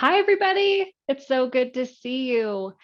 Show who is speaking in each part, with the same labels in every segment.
Speaker 1: Hi, everybody. It's so good to see you.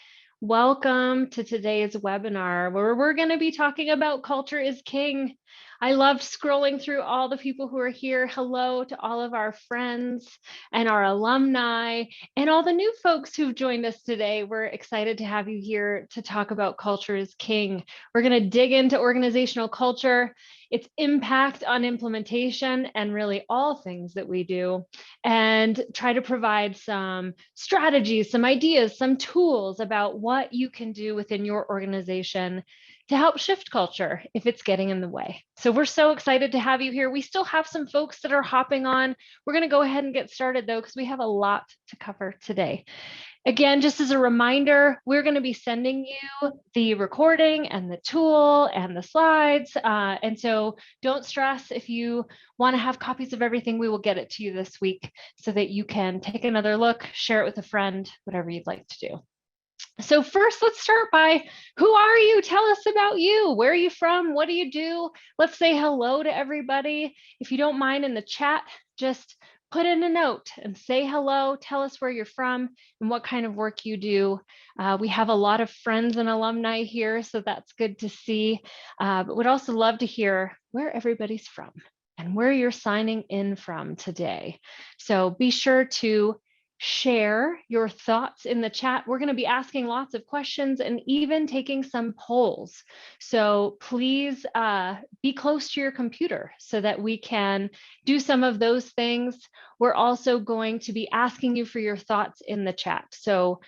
Speaker 1: Welcome to today's webinar where we're going to be talking about culture is king. I love scrolling through all the people who are here. Hello to all of our friends and our alumni and all the new folks who've joined us today. We're excited to have you here to talk about culture is king. We're going to dig into organizational culture, its impact on implementation, and really all things that we do, and try to provide some strategies, some ideas, some tools about what you can do within your organization to help shift culture if it's getting in the way. So we're so excited to have you here. We still have some folks that are hopping on. We're going to go ahead and get started though, because we have a lot to cover today. Again, just as a reminder, we're going to be sending you the recording and the tool and the slides. And so don't stress if you want to have copies of everything, we will get it to you this week so that you can take another look, share it with a friend, whatever you'd like to do. So first, let's start by, who are you? Tell us about you. Where are you from? What do you do? Let's say hello to everybody. If you don't mind, in the chat, just put in a note and say hello. Tell us where you're from and what kind of work you do. We have a lot of friends and alumni here, so that's good to see. But we'd also love to hear where everybody's from and where you're signing in from today. So be sure to share your thoughts in the chat. We're going to be asking lots of questions and even taking some polls. So please be close to your computer so that we can do some of those things. We're also going to be asking you for your thoughts in the chat. So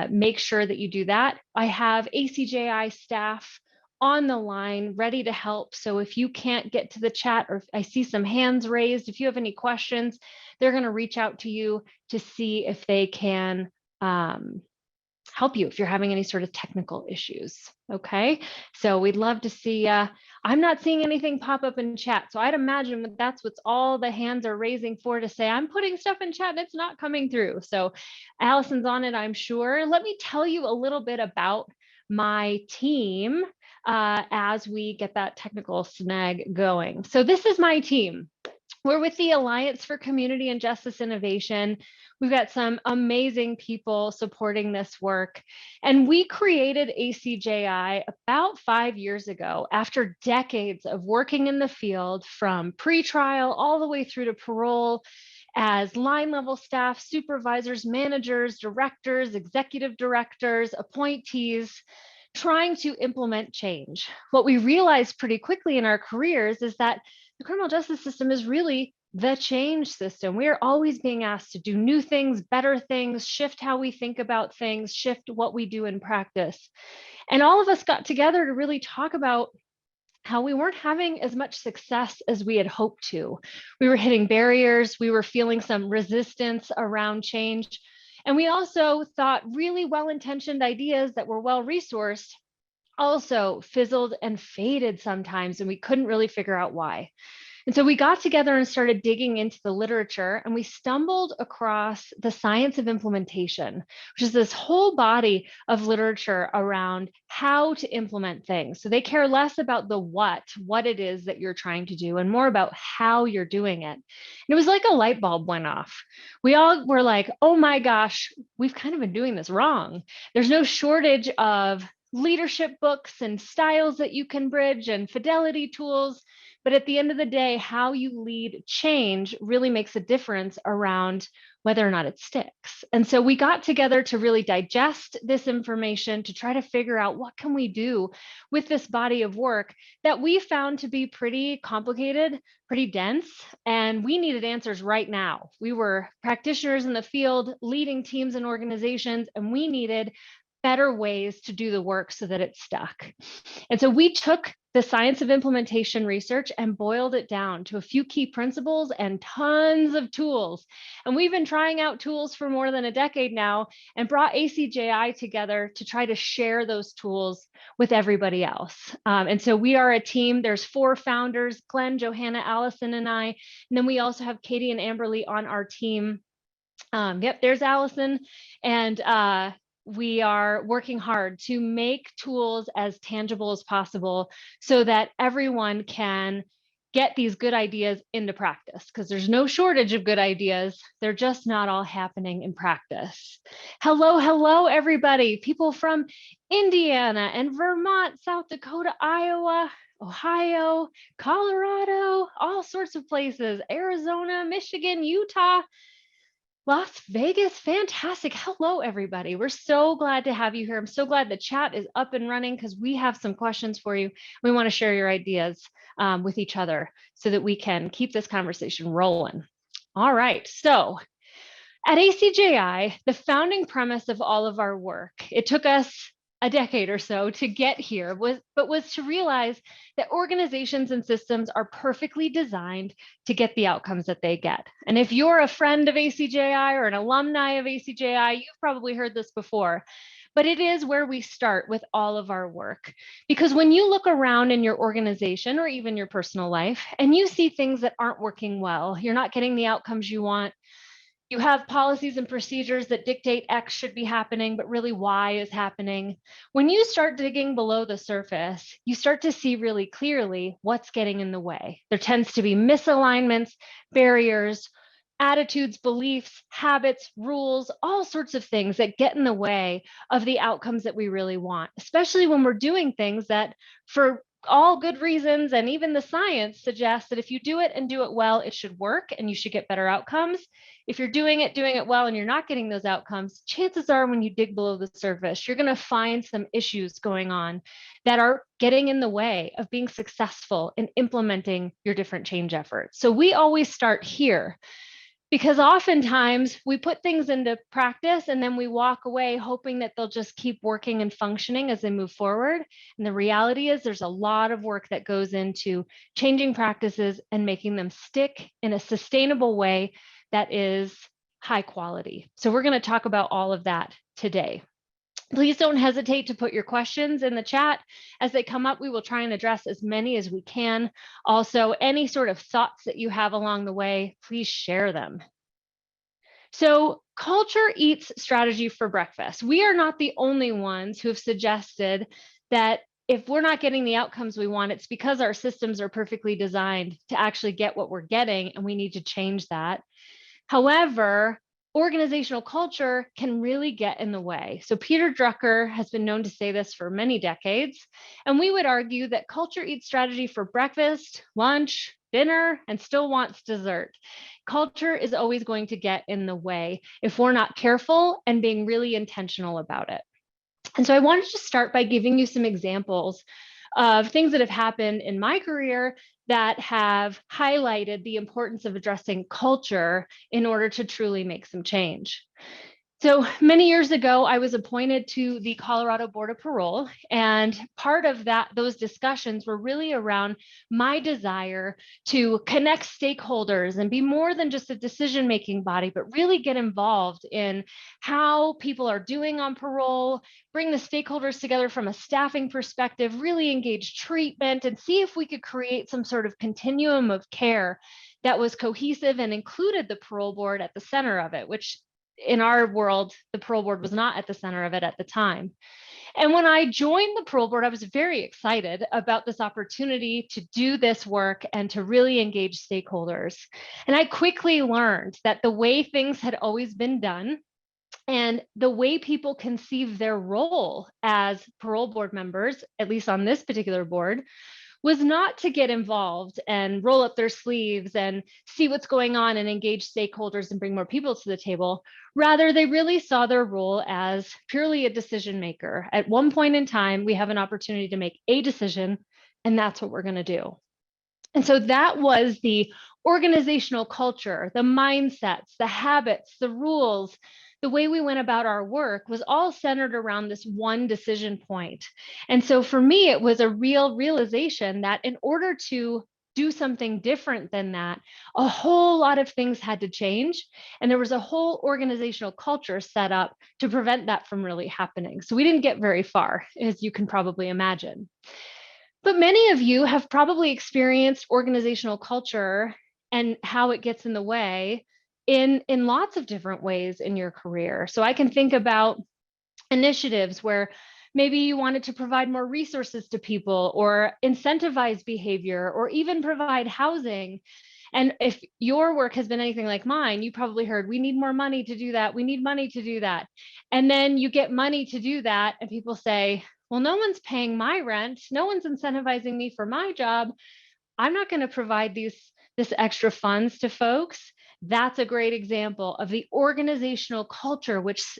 Speaker 1: make sure that you do that. I have ACJI staff on the line ready to help. So if you can't get to the chat, or if I see some hands raised, if you have any questions, they're going to reach out to you to see if they can help you if you're having any sort of technical issues. Okay, so we'd love to see. I'm not seeing anything pop up in chat, so I'd imagine that that's what's all the hands are raising for, to say I'm putting stuff in chat and it's not coming through. So Allison's on it, I'm sure. Let me tell you a little bit about my team as we get that technical snag going. So this is my team. We're with the Alliance for Community and Justice Innovation. We've got some amazing people supporting this work. And we created ACJI about 5 years ago after decades of working in the field, from pretrial all the way through to parole, as line level staff, supervisors, managers, directors, executive directors, appointees, trying to implement change. What we realized pretty quickly in our careers is that the criminal justice system is really the change system. We are always being asked to do new things, better things, shift how we think about things, shift what we do in practice. And all of us got together to really talk about how we weren't having as much success as we had hoped to. We were hitting barriers, we were feeling some resistance around change. And we also thought really well-intentioned ideas that were well-resourced also fizzled and faded sometimes, and we couldn't really figure out why. And so we got together and started digging into the literature, and we stumbled across the science of implementation, which is this whole body of literature around how to implement things. So they care less about the what it is that you're trying to do, and more about how you're doing it. And it was like a light bulb went off. We all were like, oh my gosh, we've kind of been doing this wrong. There's no shortage of leadership books and styles that you can bridge and fidelity tools. But at the end of the day, how you lead change really makes a difference around whether or not it sticks. And so we got together to really digest this information, to try to figure out what can we do with this body of work that we found to be pretty complicated, pretty dense, and we needed answers right now. We were practitioners in the field, leading teams and organizations, and we needed better ways to do the work so that it stuck. And so we took the science of implementation research and boiled it down to a few key principles and tons of tools. And we've been trying out tools for more than a decade now, and brought ACJI together to try to share those tools with everybody else. And so we are a team. There's 4 founders, Glenn, Johanna, Allison, and I. And then we also have Katie and Amberly on our team. Yep, there's Allison. And we are working hard to make tools as tangible as possible so that everyone can get these good ideas into practice, because there's no shortage of good ideas. They're just not all happening in practice. Hello, everybody. People from Indiana and Vermont, South Dakota, Iowa, Ohio, Colorado, all sorts of places, Arizona, Michigan, Utah, Las Vegas. Fantastic. Hello, everybody. We're so glad to have you here. I'm so glad the chat is up and running because we have some questions for you. We want to share your ideas with each other so that we can keep this conversation rolling. All right. So at ACJI, the founding premise of all of our work, it took us a decade or so to get here, was to realize that organizations and systems are perfectly designed to get the outcomes that they get. And if you're a friend of ACJI or an alumni of ACJI, you've probably heard this before, but it is where we start with all of our work. Because when you look around in your organization or even your personal life and you see things that aren't working well, you're not getting the outcomes you want, you have policies and procedures that dictate X should be happening, but really Y is happening. When you start digging below the surface, you start to see really clearly what's getting in the way. There tends to be misalignments, barriers, attitudes, beliefs, habits, rules, all sorts of things that get in the way of the outcomes that we really want, especially when we're doing things that, for all good reasons, and even the science suggests that if you do it and do it well, it should work and you should get better outcomes. If you're doing it well, and you're not getting those outcomes, chances are when you dig below the surface, you're going to find some issues going on that are getting in the way of being successful in implementing your different change efforts. So we always start here, because oftentimes we put things into practice and then we walk away hoping that they'll just keep working and functioning as they move forward. And the reality is there's a lot of work that goes into changing practices and making them stick in a sustainable way that is high quality. So we're going to talk about all of that today. Please don't hesitate to put your questions in the chat. As they come up, we will try and address as many as we can. Also, any sort of thoughts that you have along the way, please share them. So, culture eats strategy for breakfast. We are not the only ones who have suggested that if we're not getting the outcomes we want, it's because our systems are perfectly designed to actually get what we're getting, and we need to change that. However, organizational culture can really get in the way. So Peter Drucker has been known to say this for many decades, and we would argue that culture eats strategy for breakfast, lunch, dinner, and still wants dessert. Culture is always going to get in the way if we're not careful and being really intentional about it. And so I wanted to start by giving you some examples of things that have happened in my career that have highlighted the importance of addressing culture in order to truly make some change. So many years ago, I was appointed to the Colorado Board of Parole, and part of those discussions were really around my desire to connect stakeholders and be more than just a decision-making body, but really get involved in how people are doing on parole, bring the stakeholders together from a staffing perspective, really engage treatment, and see if we could create some sort of continuum of care that was cohesive and included the parole board at the center of it, which in our world, the parole board was not at the center of it at the time. And when I joined the parole board, I was very excited about this opportunity to do this work and to really engage stakeholders. And I quickly learned that the way things had always been done and the way people conceive their role as parole board members, at least on this particular board, was not to get involved and roll up their sleeves and see what's going on and engage stakeholders and bring more people to the table. Rather, they really saw their role as purely a decision maker. At one point in time, we have an opportunity to make a decision, and that's what we're going to do. And so that was the organizational culture, the mindsets, the habits, the rules, the way we went about our work was all centered around this one decision point. And so for me, it was a real realization that in order to do something different than that, a whole lot of things had to change. And there was a whole organizational culture set up to prevent that from really happening. So we didn't get very far, as you can probably imagine. But many of you have probably experienced organizational culture and how it gets in the way in lots of different ways in your career. So I can think about initiatives where Maybe you wanted to provide more resources to people or incentivize behavior or even provide housing. And if your work has been anything like mine, you probably heard, we need more money to do that. We need money to do that. And then you get money to do that. And people say, well, no one's paying my rent. No one's incentivizing me for my job. I'm not going to provide this extra funds to folks. That's a great example of the organizational culture, which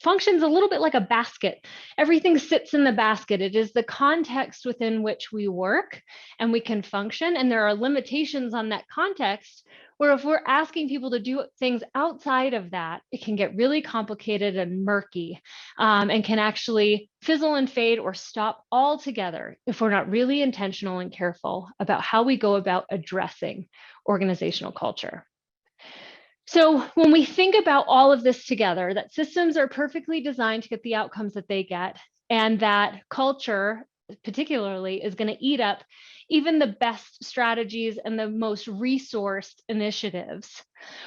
Speaker 1: functions a little bit like a basket. Everything sits in the basket. It is the context within which we work and we can function. And there are limitations on that context where if we're asking people to do things outside of that, it can get really complicated and murky and can actually fizzle and fade or stop altogether if we're not really intentional and careful about how we go about addressing organizational culture. So when we think about all of this together, that systems are perfectly designed to get the outcomes that they get, and that culture particularly is going to eat up even the best strategies and the most resourced initiatives.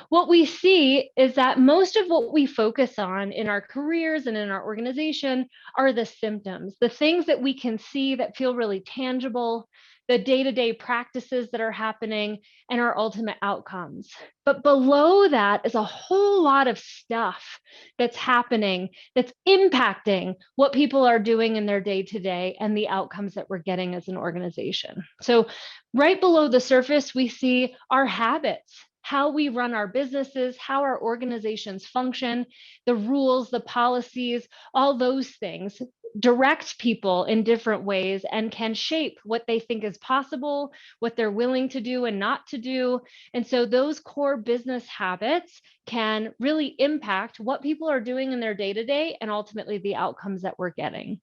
Speaker 1: What we see is that most of what we focus on in our careers and in our organization are the symptoms, the things that we can see that feel really tangible, the day-to-day practices that are happening, and our ultimate outcomes. But below that is a whole lot of stuff that's happening that's impacting what people are doing in their day-to-day and the outcomes that we're getting as an organization. So right below the surface, we see our habits, how we run our businesses, how our organizations function, the rules, the policies, all those things direct people in different ways and can shape what they think is possible, what they're willing to do and not to do. And so those core business habits can really impact what people are doing in their day-to-day and ultimately the outcomes that we're getting.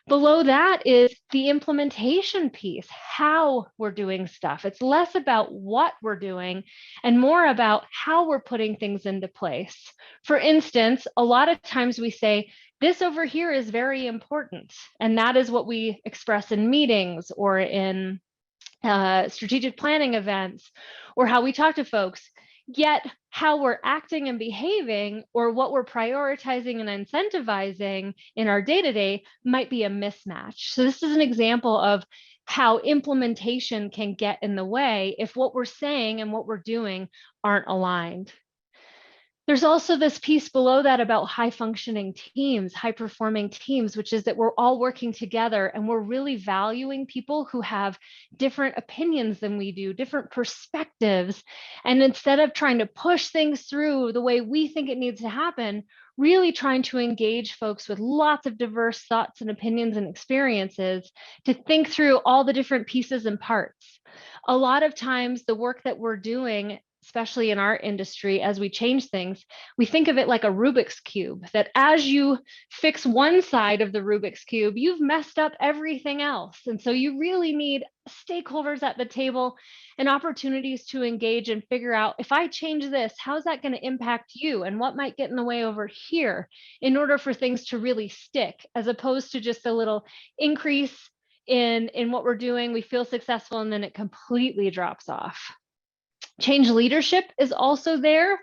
Speaker 1: Below that is the implementation piece, how we're doing stuff. It's less about what we're doing and more about how we're putting things into place. For instance, a lot of times we say, this over here is very important. And that is what we express in meetings or in strategic planning events or how we talk to folks. Yet how we're acting and behaving or what we're prioritizing and incentivizing in our day-to-day might be a mismatch. So this is an example of how implementation can get in the way if what we're saying and what we're doing aren't aligned. There's also this piece below that about high functioning teams, high performing teams, which is that we're all working together and we're really valuing people who have different opinions than we do, different perspectives. And instead of trying to push things through the way we think it needs to happen, really trying to engage folks with lots of diverse thoughts and opinions and experiences to think through all the different pieces and parts. A lot of times the work that we're doing, especially in our industry, as we change things, we think of it like a Rubik's Cube, that as you fix one side of the Rubik's Cube, you've messed up everything else. And so you really need stakeholders at the table and opportunities to engage and figure out, if I change this, how's that going to impact you? And what might get in the way over here in order for things to really stick, as opposed to just a little increase in what we're doing, we feel successful, and then it completely drops off. Change leadership is also there.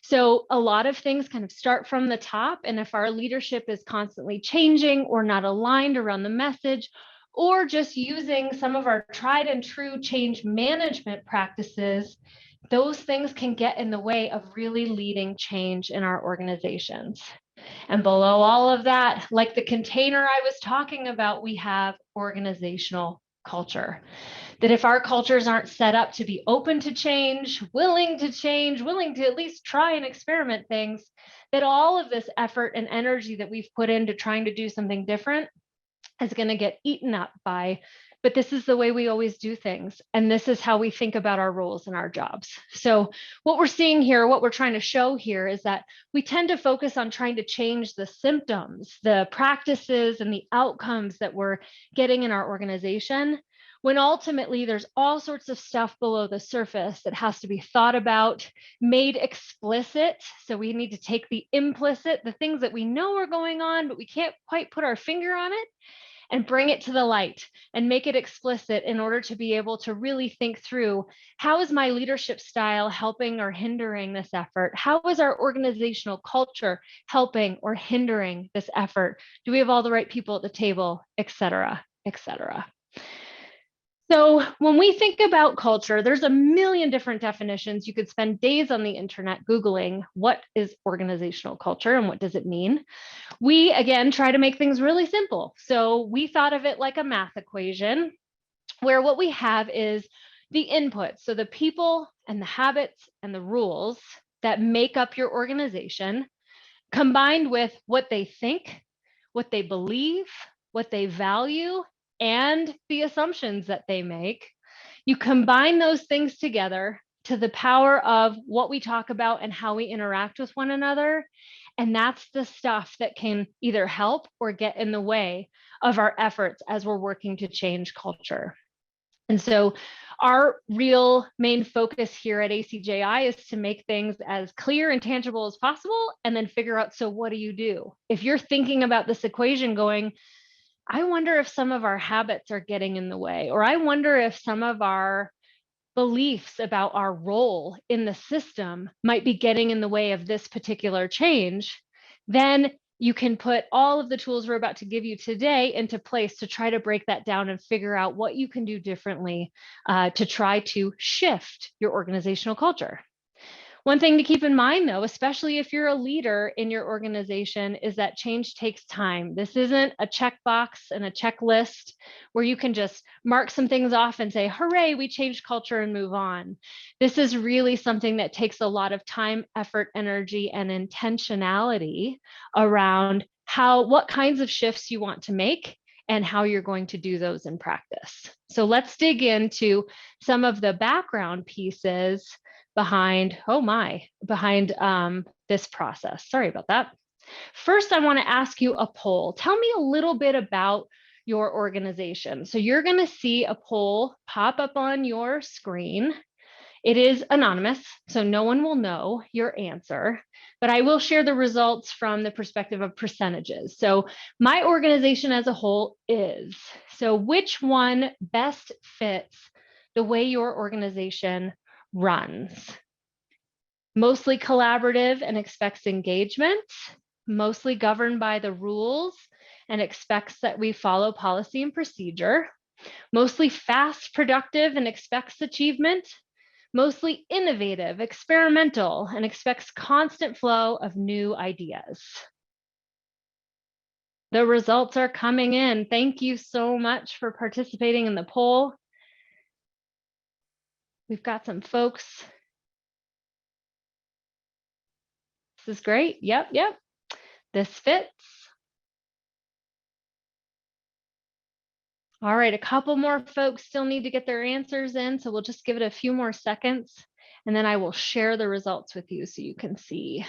Speaker 1: So a lot of things kind of start from the top. And if our leadership is constantly changing or not aligned around the message, or just using some of our tried and true change management practices, those things can get in the way of really leading change in our organizations. And below all of that, like the container I was talking about, we have organizational culture. That if our cultures aren't set up to be open to change, willing to at least try and experiment things, that all of this effort and energy that we've put into trying to do something different is going to get eaten up by, but this is the way we always do things. And this is how we think about our roles and our jobs. So what we're seeing here, what we're trying to show here is that we tend to focus on trying to change the symptoms, the practices and the outcomes that we're getting in our organization, when ultimately there's all sorts of stuff below the surface that has to be thought about, made explicit. So we need to take the implicit, the things that we know are going on, but we can't quite put our finger on it, and bring it to the light and make it explicit in order to be able to really think through, how is my leadership style helping or hindering this effort? How is our organizational culture helping or hindering this effort? Do we have all the right people at the table, et cetera, et cetera? So when we think about culture, there's a million different definitions. You could spend days on the internet Googling what is organizational culture and what does it mean. We, again, try to make things really simple. So we thought of it like a math equation where what we have is the input. So the people and the habits and the rules that make up your organization, combined with what they think, what they believe, what they value, and the assumptions that they make. You combine those things together to the power of what we talk about and how we interact with one another. And that's the stuff that can either help or get in the way of our efforts as we're working to change culture. And so our real main focus here at ACJI is to make things as clear and tangible as possible, and then figure out, so what do you do? If you're thinking about this equation going, I wonder if some of our habits are getting in the way, or I wonder if some of our beliefs about our role in the system might be getting in the way of this particular change, then you can put all of the tools we're about to give you today into place to try to break that down and figure out what you can do differently to try to shift your organizational culture. One thing to keep in mind, though, especially if you're a leader in your organization, is that change takes time. This isn't a checkbox and a checklist where you can just mark some things off and say, hooray, we changed culture and move on. This is really something that takes a lot of time, effort, energy, and intentionality around what kinds of shifts you want to make and how you're going to do those in practice. So let's dig into some of the background pieces behind this process. Sorry about that. First, I want to ask you a poll. Tell me a little bit about your organization. So you're going to see a poll pop up on your screen. It is anonymous, so no one will know your answer, but I will share the results from the perspective of percentages. So my organization as a whole is, so which one best fits the way your organization runs? Mostly collaborative and expects engagement, mostly governed by the rules and expects that we follow policy and procedure, mostly fast, productive, and expects achievement, mostly innovative, experimental, and expects constant flow of new ideas. The results are coming in. Thank you so much for participating in the poll. We've got some folks. This is great. Yep. This fits. All right, a couple more folks still need to get their answers in, so we'll just give it a few more seconds, and then I will share the results with you so you can see.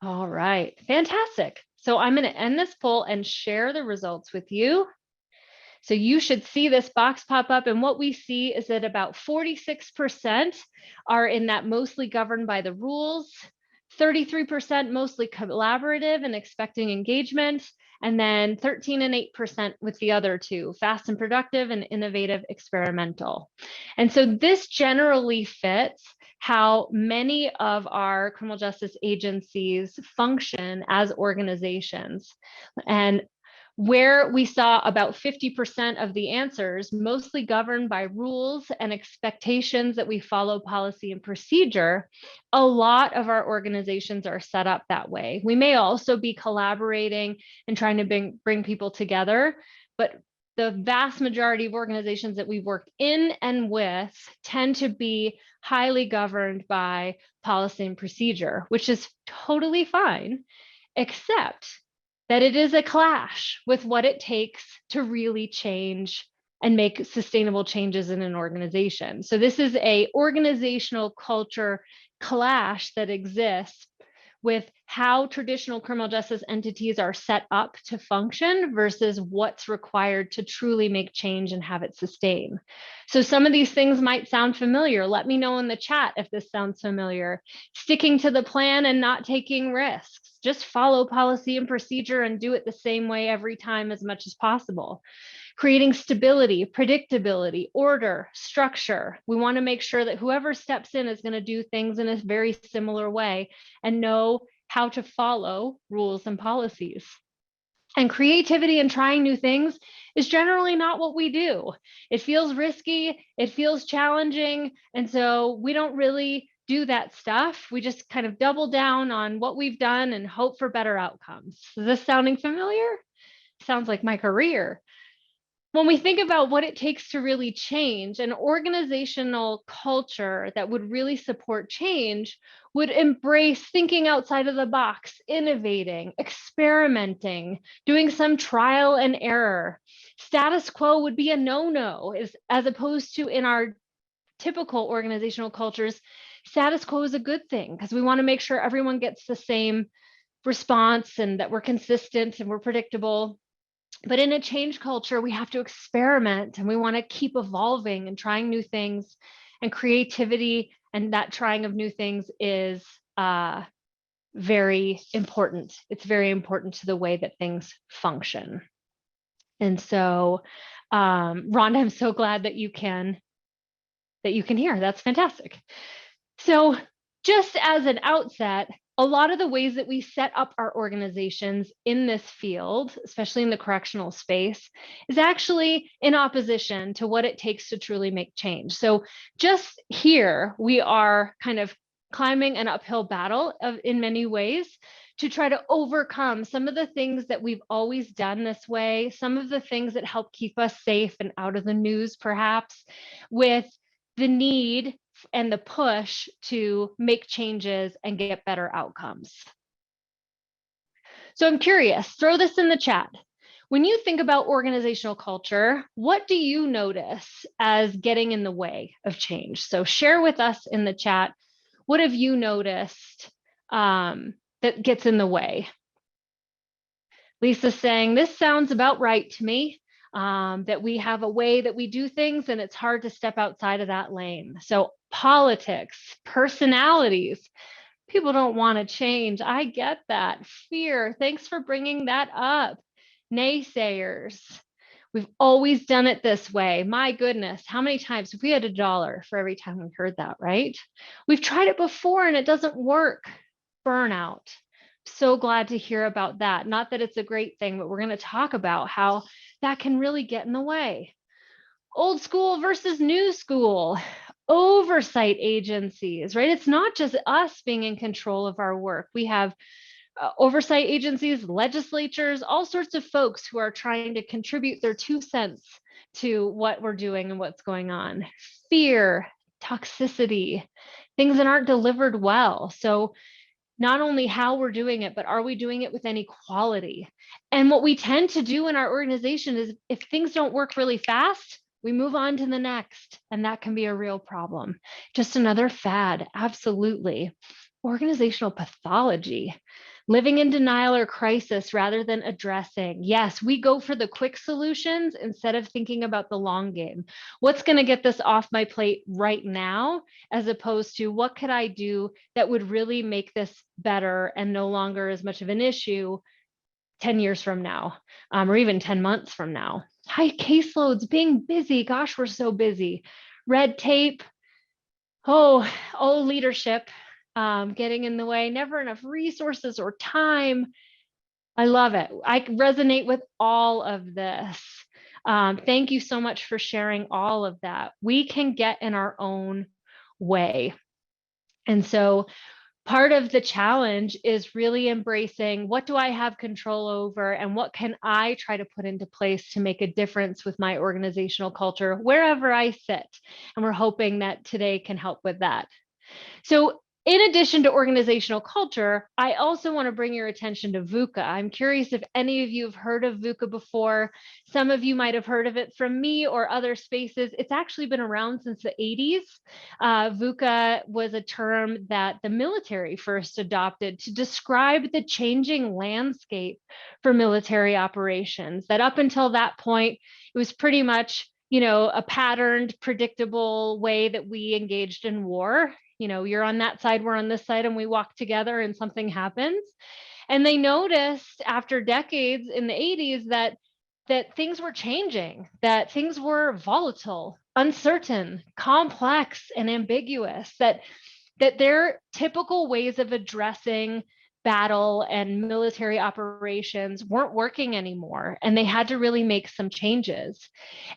Speaker 1: All right, fantastic. So I'm going to end this poll and share the results with you. So you should see this box pop up, and what we see is that about 46% are in that mostly governed by the rules, 33% mostly collaborative and expecting engagement, and then 13 and 8% with the other two, fast and productive and innovative experimental. And so this generally fits how many of our criminal justice agencies function as organizations. And where we saw about 50% of the answers mostly governed by rules and expectations that we follow policy and procedure, a lot of our organizations are set up that way. We may also be collaborating and trying to bring people together, but the vast majority of organizations that we've worked in and with tend to be highly governed by policy and procedure, which is totally fine, except that it is a clash with what it takes to really change and make sustainable changes in an organization. So this is an organizational culture clash that exists with how traditional criminal justice entities are set up to function versus what's required to truly make change and have it sustain. So some of these things might sound familiar. Let me know in the chat if this sounds familiar. Sticking to the plan and not taking risks. Just follow policy and procedure and do it the same way every time as much as possible. Creating stability, predictability, order, structure. We want to make sure that whoever steps in is going to do things in a very similar way and know how to follow rules and policies. And creativity and trying new things is generally not what we do. It feels risky, it feels challenging, and so we don't really do that stuff. We just kind of double down on what we've done and hope for better outcomes. Is this sounding familiar? Sounds like my career. When we think about what it takes to really change, an organizational culture that would really support change would embrace thinking outside of the box, innovating, experimenting, doing some trial and error. Status quo would be a no-no, as opposed to in our typical organizational cultures, status quo is a good thing because we want to make sure everyone gets the same response and that we're consistent and we're predictable. But in a change culture, we have to experiment and we want to keep evolving and trying new things, and creativity and that trying of new things is very important. It's very important to the way that things function. And so, Rhonda, I'm so glad that you can hear. That's fantastic. So just as an outset, a lot of the ways that we set up our organizations in this field, especially in the correctional space, is actually in opposition to what it takes to truly make change. So just here, we are kind of climbing an uphill battle in many ways to try to overcome some of the things that we've always done this way, some of the things that help keep us safe and out of the news, perhaps, with the need and the push to make changes and get better outcomes. So I'm curious, throw this in the chat. When you think about organizational culture, what do you notice as getting in the way of change? So share with us in the chat, what have you noticed that gets in the way? Lisa's saying, this sounds about right to me. That we have a way that we do things and it's hard to step outside of that lane. So politics, personalities, people don't want to change. I get that. Fear, thanks for bringing that up. Naysayers, we've always done it this way. My goodness, how many times have we had $1 for every time we heard that, right? We've tried it before and it doesn't work. Burnout. So glad to hear about that. Not that it's a great thing, but we're going to talk about how that can really get in the way. Old school versus new school, oversight agencies, right? It's not just us being in control of our work. We have oversight agencies, legislatures, all sorts of folks who are trying to contribute their 2 cents to what we're doing and what's going on. Fear, toxicity, things that aren't delivered well. So not only how we're doing it, but are we doing it with any quality? And what we tend to do in our organization is if things don't work really fast, we move on to the next, and that can be a real problem. Just another fad, absolutely. Organizational pathology, living in denial or crisis rather than addressing. Yes, we go for the quick solutions instead of thinking about the long game. What's going to get this off my plate right now, as opposed to what could I do that would really make this better and no longer as much of an issue 10 years from now, or even 10 months from now. High caseloads, being busy. Gosh, we're so busy. Red tape. Oh, leadership. Getting in the way, never enough resources or time. I love it. I resonate with all of this. Thank you so much for sharing all of that. We can get in our own way. And so part of the challenge is really embracing what do I have control over and what can I try to put into place to make a difference with my organizational culture wherever I sit. And we're hoping that today can help with that. So In addition to organizational culture, I also want to bring your attention to VUCA. I'm curious if any of you have heard of VUCA before. Some of you might have heard of it from me or other spaces. It's actually been around since the 80s. VUCA was a term that the military first adopted to describe the changing landscape for military operations. That up until that point, it was pretty much a patterned, predictable way that we engaged in war. You're on that side, we're on this side, and we walk together and something happens. And they noticed after decades in the 80s that things were changing, that things were volatile, uncertain, complex, and ambiguous, that their typical ways of addressing battle and military operations weren't working anymore, and they had to really make some changes.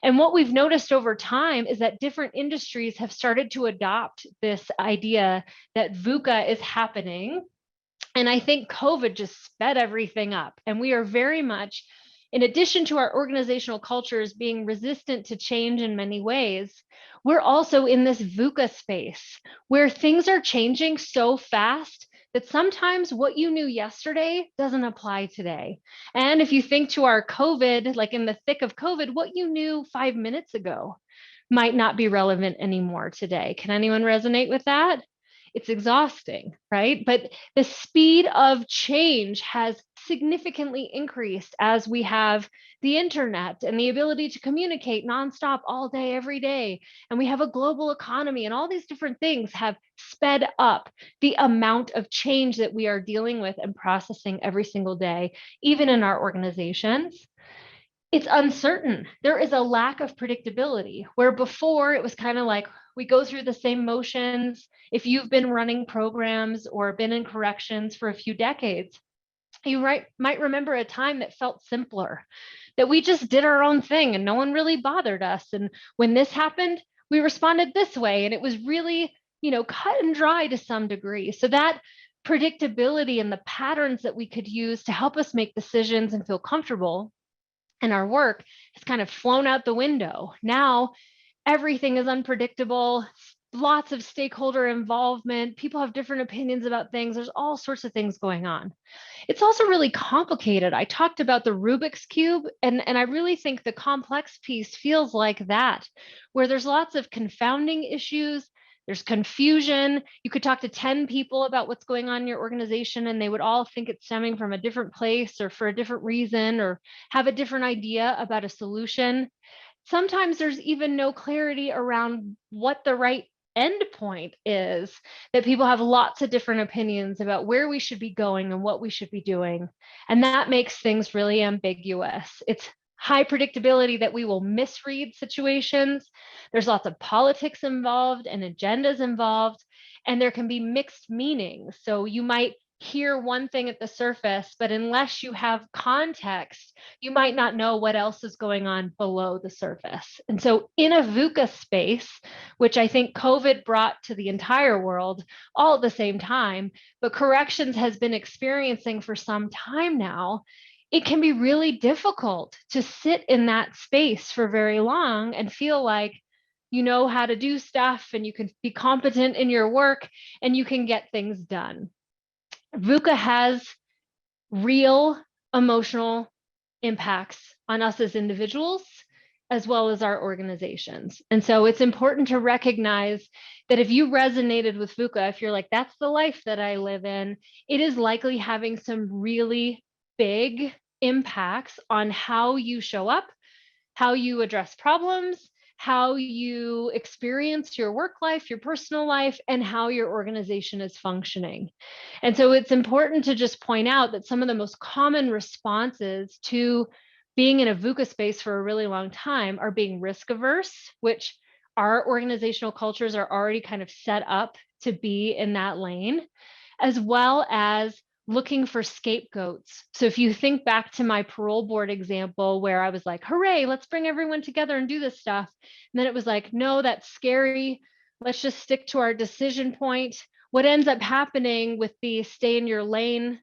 Speaker 1: And what we've noticed over time is that different industries have started to adopt this idea that VUCA is happening. And I think COVID just sped everything up. And we are very much, in addition to our organizational cultures being resistant to change in many ways, we're also in this VUCA space where things are changing so fast that sometimes what you knew yesterday doesn't apply today. And if you think to our COVID, like in the thick of COVID, what you knew 5 minutes ago might not be relevant anymore today. Can anyone resonate with that? It's exhausting, right? But the speed of change has significantly increased as we have the internet and the ability to communicate nonstop all day, every day. And we have a global economy, and all these different things have sped up the amount of change that we are dealing with and processing every single day, even in our organizations. It's uncertain. There is a lack of predictability, where before it was kind of like we go through the same motions. If you've been running programs or been in corrections for a few decades, you might remember a time that felt simpler, that we just did our own thing and no one really bothered us. And when this happened, we responded this way, and it was really, cut and dry to some degree. So that predictability and the patterns that we could use to help us make decisions and feel comfortable in our work has kind of flown out the window. Now everything is unpredictable, lots of stakeholder involvement, people have different opinions about things, there's all sorts of things going on. It's also really complicated. I talked about the Rubik's Cube, and I really think the complex piece feels like that, where there's lots of confounding issues. There's confusion. You could talk to 10 people about what's going on in your organization, and they would all think it's stemming from a different place or for a different reason, or have a different idea about a solution. Sometimes there's even no clarity around what the right endpoint is, that people have lots of different opinions about where we should be going and what we should be doing. And that makes things really ambiguous. It's high predictability that we will misread situations. There's lots of politics involved and agendas involved, and there can be mixed meanings. So you might hear one thing at the surface, but unless you have context, you might not know what else is going on below the surface. And so in a VUCA space, which I think COVID brought to the entire world all at the same time, but corrections has been experiencing for some time now, it can be really difficult to sit in that space for very long and feel like you know how to do stuff and you can be competent in your work and you can get things done. VUCA has real emotional impacts on us as individuals, as well as our organizations. And so it's important to recognize that if you resonated with VUCA, if you're like, that's the life that I live in, it is likely having some really big impacts on how you show up, how you address problems, how you experience your work life, your personal life, and how your organization is functioning. And so it's important to just point out that some of the most common responses to being in a VUCA space for a really long time are being risk averse, which our organizational cultures are already kind of set up to be in that lane, as well as looking for scapegoats. So if you think back to my parole board example where I was like, hooray, let's bring everyone together and do this stuff. And then it was like, no, that's scary. Let's just stick to our decision point. What ends up happening with the stay in your lane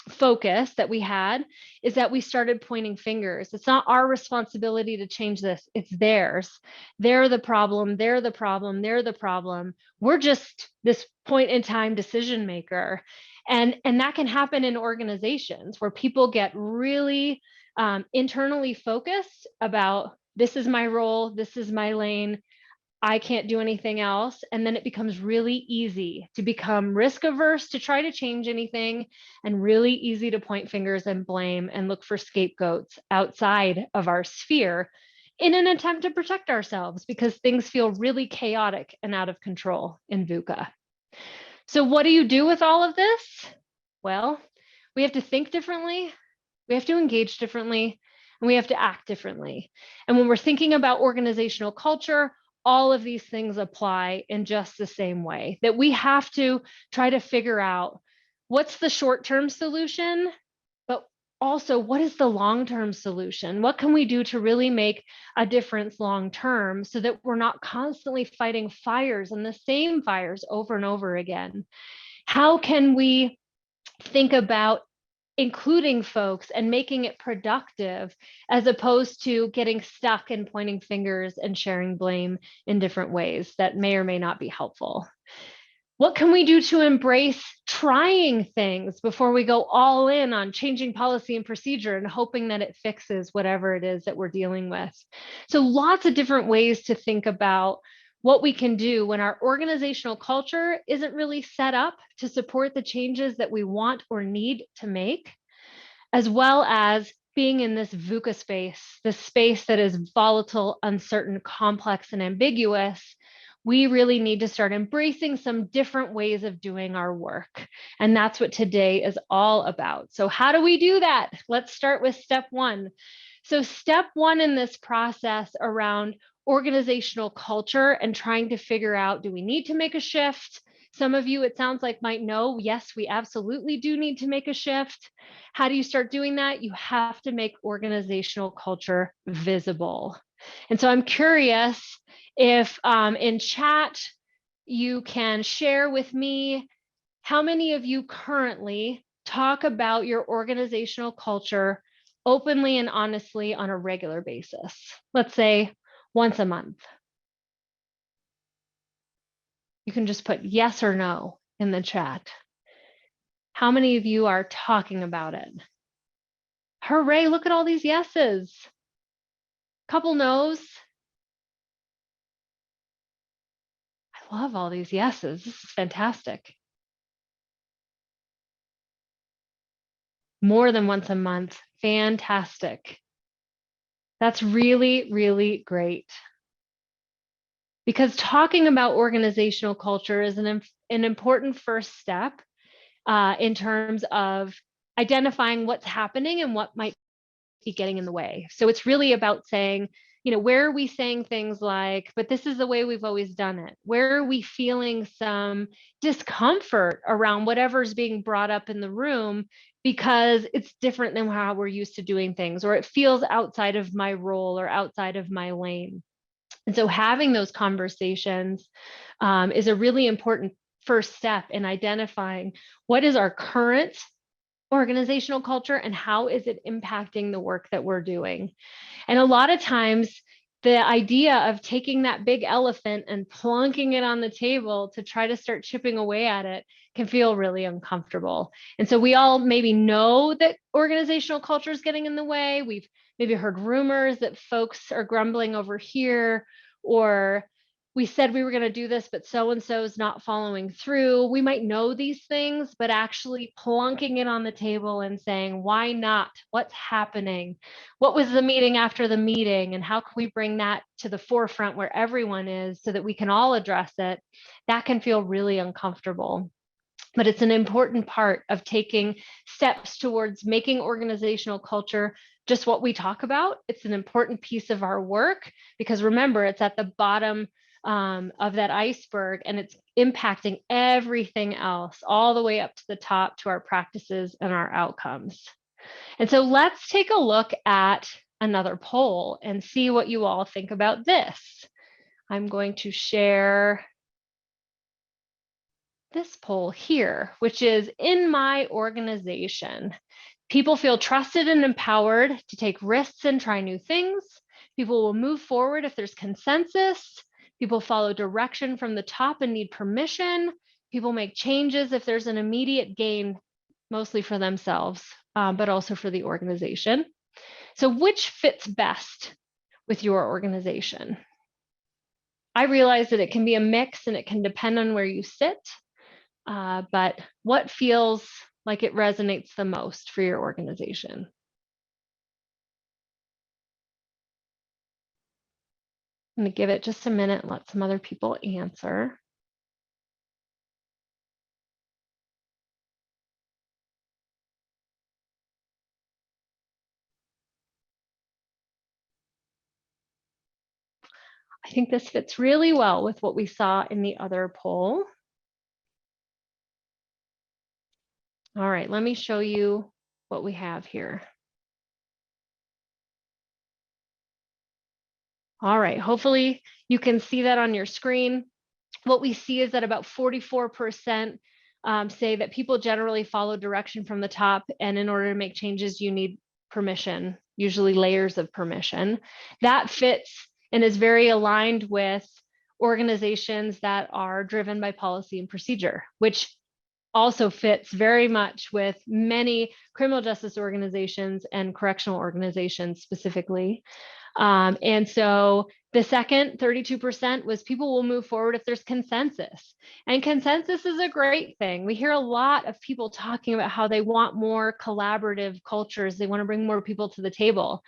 Speaker 1: focus that we had is that we started pointing fingers. It's not our responsibility to change this, it's theirs. They're the problem, they're the problem, they're the problem. We're just this point in time decision maker. And that can happen in organizations where people get really internally focused about this is my role, this is my lane, I can't do anything else. And then it becomes really easy to become risk averse to try to change anything, and really easy to point fingers and blame and look for scapegoats outside of our sphere in an attempt to protect ourselves, because things feel really chaotic and out of control in VUCA. So what do you do with all of this? Well, we have to think differently, we have to engage differently, and we have to act differently. And when we're thinking about organizational culture, all of these things apply in just the same way, that we have to try to figure out what's the short-term solution, but also what is the long-term solution? What can we do to really make a difference long-term so that we're not constantly fighting fires and the same fires over and over again? How can we think about including folks and making it productive, as opposed to getting stuck and pointing fingers and sharing blame in different ways that may or may not be helpful? What can we do to embrace trying things before we go all in on changing policy and procedure and hoping that it fixes whatever it is that we're dealing with? So lots of different ways to think about what we can do when our organizational culture isn't really set up to support the changes that we want or need to make, as well as being in this VUCA space, this space that is volatile, uncertain, complex, and ambiguous. We really need to start embracing some different ways of doing our work. And that's what today is all about. So how do we do that? Let's start with step one. So step one in this process around organizational culture and trying to figure out, do we need to make a shift? Some of you, it sounds like, might know, yes, we absolutely do need to make a shift. How do you start doing that? You have to make organizational culture visible. And so I'm curious if in chat, you can share with me how many of you currently talk about your organizational culture openly and honestly on a regular basis. Let's say once a month. You can just put yes or no in the chat. How many of you are talking about it? Hooray, look at all these yeses. Couple no's. I love all these yeses. This is fantastic. More than once a month. Fantastic. That's really, really great. Because talking about organizational culture is an important first step in terms of identifying what's happening and what might be getting in the way. So it's really about saying, where are we saying things like, but this is the way we've always done it? Where are we feeling some discomfort around whatever's being brought up in the room because it's different than how we're used to doing things, or it feels outside of my role or outside of my lane? And so having those conversations is a really important first step in identifying what is our current organizational culture and how is it impacting the work that we're doing. And a lot of times the idea of taking that big elephant and plunking it on the table to try to start chipping away at it can feel really uncomfortable. And so we all maybe know that organizational culture is getting in the way. We've maybe heard rumors that folks are grumbling over here, or we said we were going to do this, but so-and-so is not following through. We might know these things, but actually plunking it on the table and saying, why not? What's happening? What was the meeting after the meeting? And how can we bring that to the forefront where everyone is so that we can all address it? That can feel really uncomfortable. But it's an important part of taking steps towards making organizational culture just what we talk about. It's an important piece of our work because remember, it's at the bottom of that iceberg, and it's impacting everything else all the way up to the top, to our practices and our outcomes. And so let's take a look at another poll and see what you all think about this. I'm going to share this poll here, which is in my organization, people feel trusted and empowered to take risks and try new things. People will move forward if there's consensus. People follow direction from the top and need permission. People make changes if there's an immediate gain, mostly for themselves, but also for the organization. So which fits best with your organization? I realize that it can be a mix and it can depend on where you sit, but what feels like it resonates the most for your organization? I'm going to give it just a minute and let some other people answer. I think this fits really well with what we saw in the other poll. All right, let me show you what we have here. All right, hopefully you can see that on your screen. What we see is that about 44% say that people generally follow direction from the top, and in order to make changes, you need permission, usually layers of permission. That fits and is very aligned with organizations that are driven by policy and procedure, which also fits very much with many criminal justice organizations and correctional organizations specifically. And so the second 32% was people will move forward if there's consensus. And consensus is a great thing. We hear a lot of people talking about how they want more collaborative cultures. They want to bring more people to the table.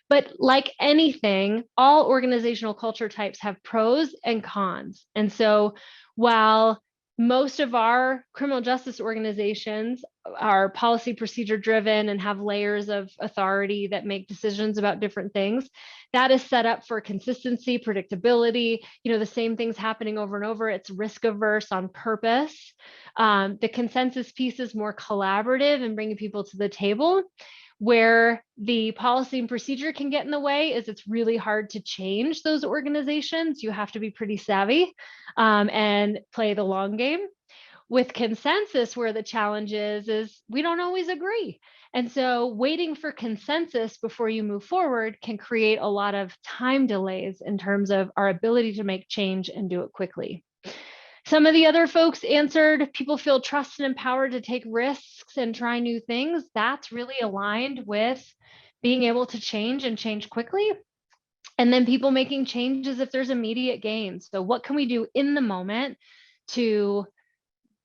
Speaker 1: But like anything, all organizational culture types have pros and cons. And so while most of our criminal justice organizations are policy procedure driven and have layers of authority that make decisions about different things, that is set up for consistency, predictability, the same things happening over and over. It's risk averse on purpose. The consensus piece is more collaborative and bringing people to the table. Where the policy and procedure can get in the way is it's really hard to change those organizations. You have to be pretty savvy and play the long game. With consensus, where the challenge is we don't always agree. And so waiting for consensus before you move forward can create a lot of time delays in terms of our ability to make change and do it quickly. Some of the other folks answered, people feel trusted and empowered to take risks and try new things. That's really aligned with being able to change and change quickly. And then people making changes if there's immediate gains. So what can we do in the moment to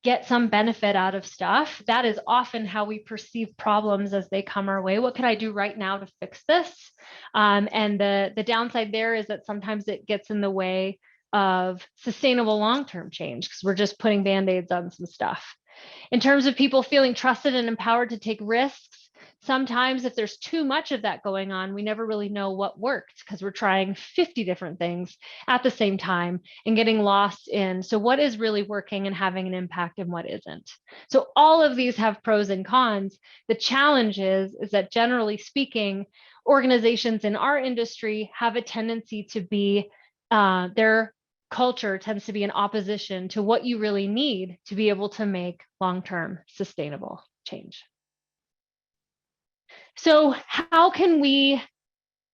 Speaker 1: get some benefit out of stuff? That is often how we perceive problems as they come our way. What can I do right now to fix this? And the downside there is that sometimes it gets in the way of sustainable long-term change because we're just putting band-aids on some stuff. In terms of people feeling trusted and empowered to take risks, sometimes if there's too much of that going on, we never really know what worked because we're trying 50 different things at the same time and getting lost in, so what is really working and having an impact and what isn't. So all of these have pros and cons. The challenge is that generally speaking, organizations in our industry have a tendency to be, their culture tends to be in opposition to what you really need to be able to make long-term sustainable change. So how can we,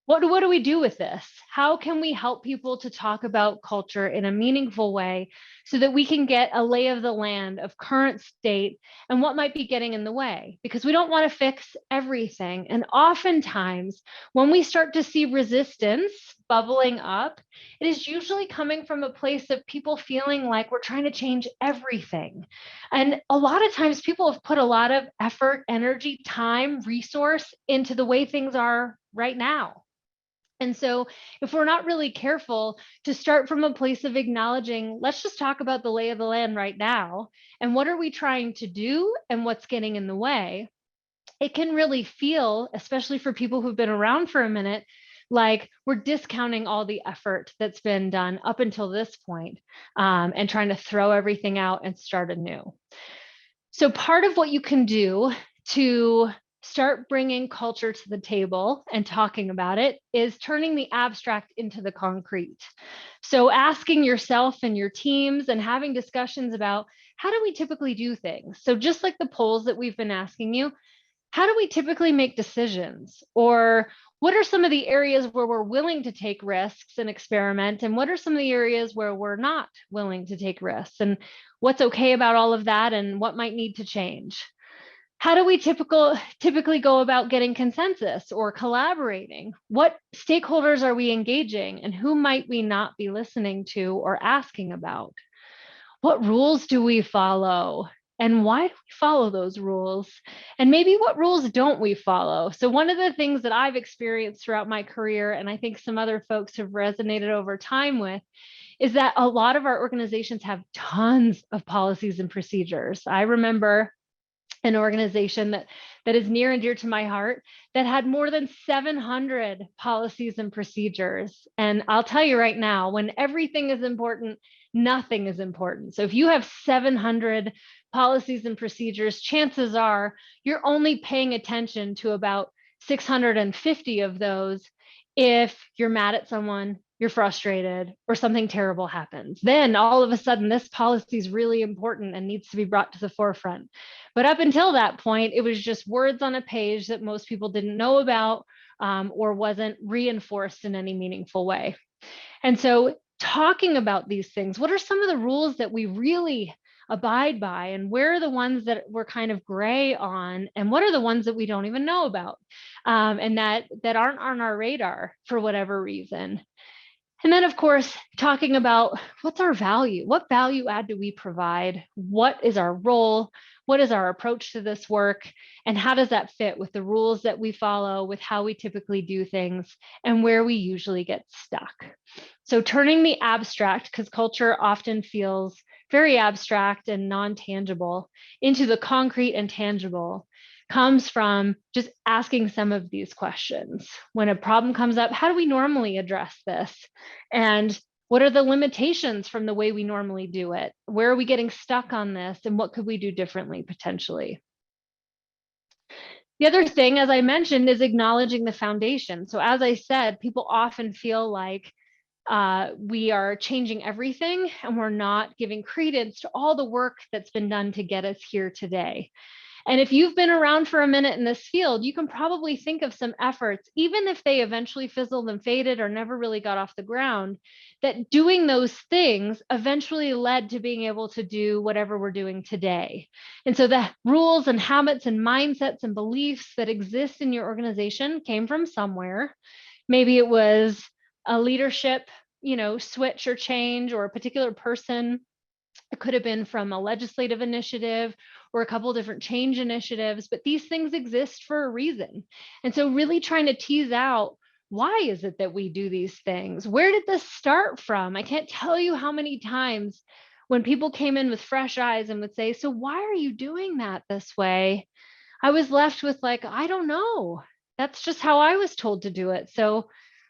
Speaker 1: what do we do with this? How can we help people to talk about culture in a meaningful way so that we can get a lay of the land of current state and what might be getting in the way? Because we don't want to fix everything. And oftentimes when we start to see resistance bubbling up, it is usually coming from a place of people feeling like we're trying to change everything. And a lot of times people have put a lot of effort, energy, time, resource into the way things are right now. And so if we're not really careful to start from a place of acknowledging, let's just talk about the lay of the land right now, and what are we trying to do and what's getting in the way, it can really feel, especially for people who've been around for a minute, like we're discounting all the effort that's been done up until this point, and trying to throw everything out and start anew. So part of what you can do to start bringing culture to the table and talking about it is turning the abstract into the concrete. So asking yourself and your teams and having discussions about how do we typically do things? So just like the polls that we've been asking you, how do we typically make decisions? Or what are some of the areas where we're willing to take risks and experiment? And what are some of the areas where we're not willing to take risks? And what's okay about all of that and what might need to change? How do we typically go about getting consensus or collaborating? What stakeholders are we engaging and who might we not be listening to or asking about? What rules do we follow? And why do we follow those rules? And maybe what rules don't we follow? So one of the things that I've experienced throughout my career, and I think some other folks have resonated over time with, is that a lot of our organizations have tons of policies and procedures. I remember an organization that is near and dear to my heart that had more than 700 policies and procedures. And I'll tell you right now, when everything is important, nothing is important. So if you have 700 policies and procedures, chances are you're only paying attention to about 650 of those. If you're mad at someone, you're frustrated, or something terrible happens, then all of a sudden this policy is really important and needs to be brought to the forefront. But up until that point, it was just words on a page that most people didn't know about, or wasn't reinforced in any meaningful way. And so talking about these things, what are some of the rules that we really abide by, and where are the ones that we're kind of gray on, and what are the ones that we don't even know about, and that aren't on our radar for whatever reason? And then, of course, talking about what's our value? What value add do we provide? What is our role? What is our approach to this work? And how does that fit with the rules that we follow, with how we typically do things, and where we usually get stuck? So turning the abstract, because culture often feels very abstract and non-tangible, into the concrete and tangible, comes from just asking some of these questions. When a problem comes up, how do we normally address this? And what are the limitations from the way we normally do it? Where are we getting stuck on this? And what could we do differently potentially? The other thing, as I mentioned, is acknowledging the foundation. So as I said, people often feel like we are changing everything and we're not giving credence to all the work that's been done to get us here today. And if you've been around for a minute in this field, you can probably think of some efforts, even if they eventually fizzled and faded or never really got off the ground, that doing those things eventually led to being able to do whatever we're doing today. And so the rules and habits and mindsets and beliefs that exist in your organization came from somewhere. Maybe it was a leadership, switch or change, or a particular person. It could have been from a legislative initiative or a couple of different change initiatives, but these things exist for a reason. And so really trying to tease out, why is it that we do these things? Where did this start from? I can't tell you how many times when people came in with fresh eyes and would say, so why are you doing that this way? I was left with like, I don't know. That's just how I was told to do it. So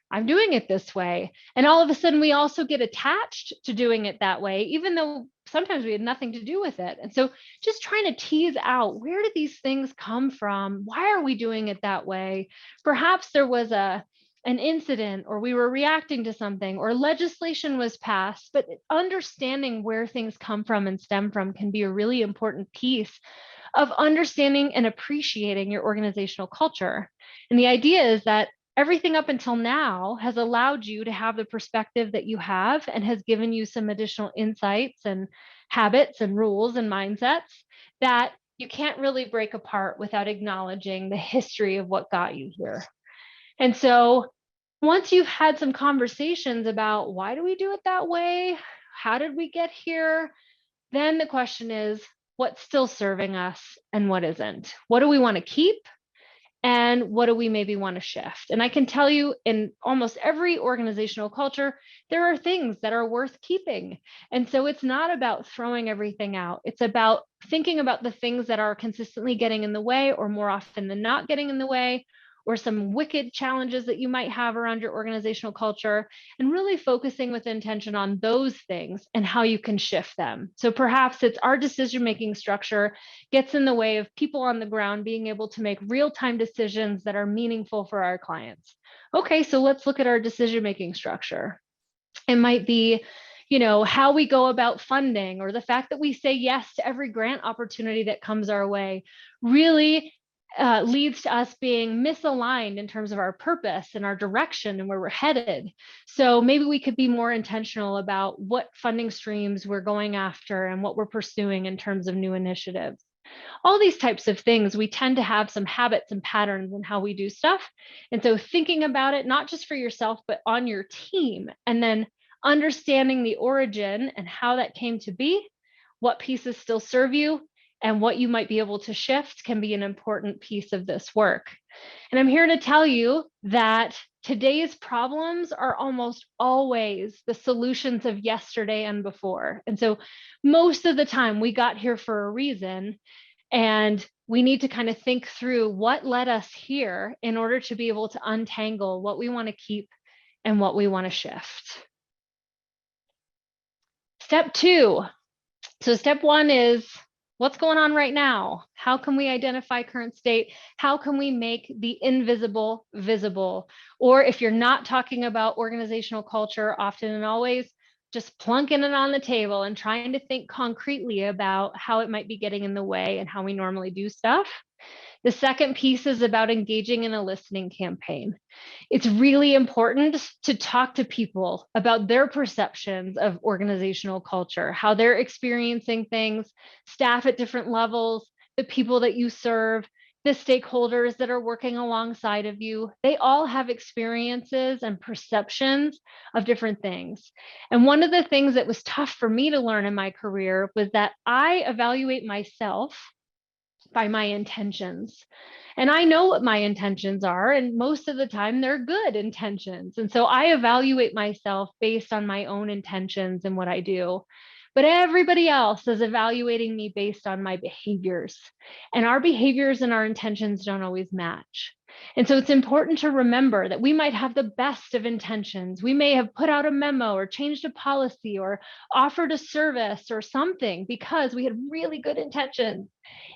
Speaker 1: I'm doing it this way. And all of a sudden, we also get attached to doing it that way, even though sometimes we had nothing to do with it. And so just trying to tease out, where did these things come from? Why are we doing it that way? Perhaps there was an incident, or we were reacting to something, or legislation was passed, but understanding where things come from and stem from can be a really important piece of understanding and appreciating your organizational culture. And the idea is that everything up until now has allowed you to have the perspective that you have, and has given you some additional insights and habits and rules and mindsets that you can't really break apart without acknowledging the history of what got you here. And so once you've had some conversations about, why do we do it that way? How did we get here? Then the question is, what's still serving us and what isn't? What do we want to keep? And what do we maybe want to shift? And I can tell you, in almost every organizational culture, there are things that are worth keeping. And so it's not about throwing everything out. It's about thinking about the things that are consistently getting in the way, or more often than not getting in the way, or some wicked challenges that you might have around your organizational culture, and really focusing with intention on those things and how you can shift them. So perhaps it's our decision-making structure gets in the way of people on the ground being able to make real-time decisions that are meaningful for our clients. Okay, so let's look at our decision-making structure. It might be, how we go about funding, or the fact that we say yes to every grant opportunity that comes our way really leads to us being misaligned in terms of our purpose and our direction and where we're headed. So maybe we could be more intentional about what funding streams we're going after and what we're pursuing in terms of new initiatives. All these types of things, we tend to have some habits and patterns in how we do stuff. And so thinking about it, not just for yourself, but on your team, and then understanding the origin and how that came to be, what pieces still serve you, and what you might be able to shift can be an important piece of this work. And I'm here to tell you that today's problems are almost always the solutions of yesterday and before. And so most of the time we got here for a reason, and we need to kind of think through what led us here in order to be able to untangle what we want to keep and what we want to shift. Step 2. So step 1 is, what's going on right now? How can we identify current state? How can we make the invisible visible? Or if you're not talking about organizational culture, often and always, just plunking it on the table and trying to think concretely about how it might be getting in the way and how we normally do stuff. The second piece is about engaging in a listening campaign. It's really important to talk to people about their perceptions of organizational culture, how they're experiencing things, staff at different levels, the people that you serve, the stakeholders that are working alongside of you. They all have experiences and perceptions of different things. And one of the things that was tough for me to learn in my career was that I evaluate myself by my intentions. And I know what my intentions are, and most of the time they're good intentions. And so I evaluate myself based on my own intentions and what I do. But everybody else is evaluating me based on my behaviors. And our behaviors and our intentions don't always match. And so it's important to remember that we might have the best of intentions. We may have put out a memo or changed a policy or offered a service or something because we had really good intentions.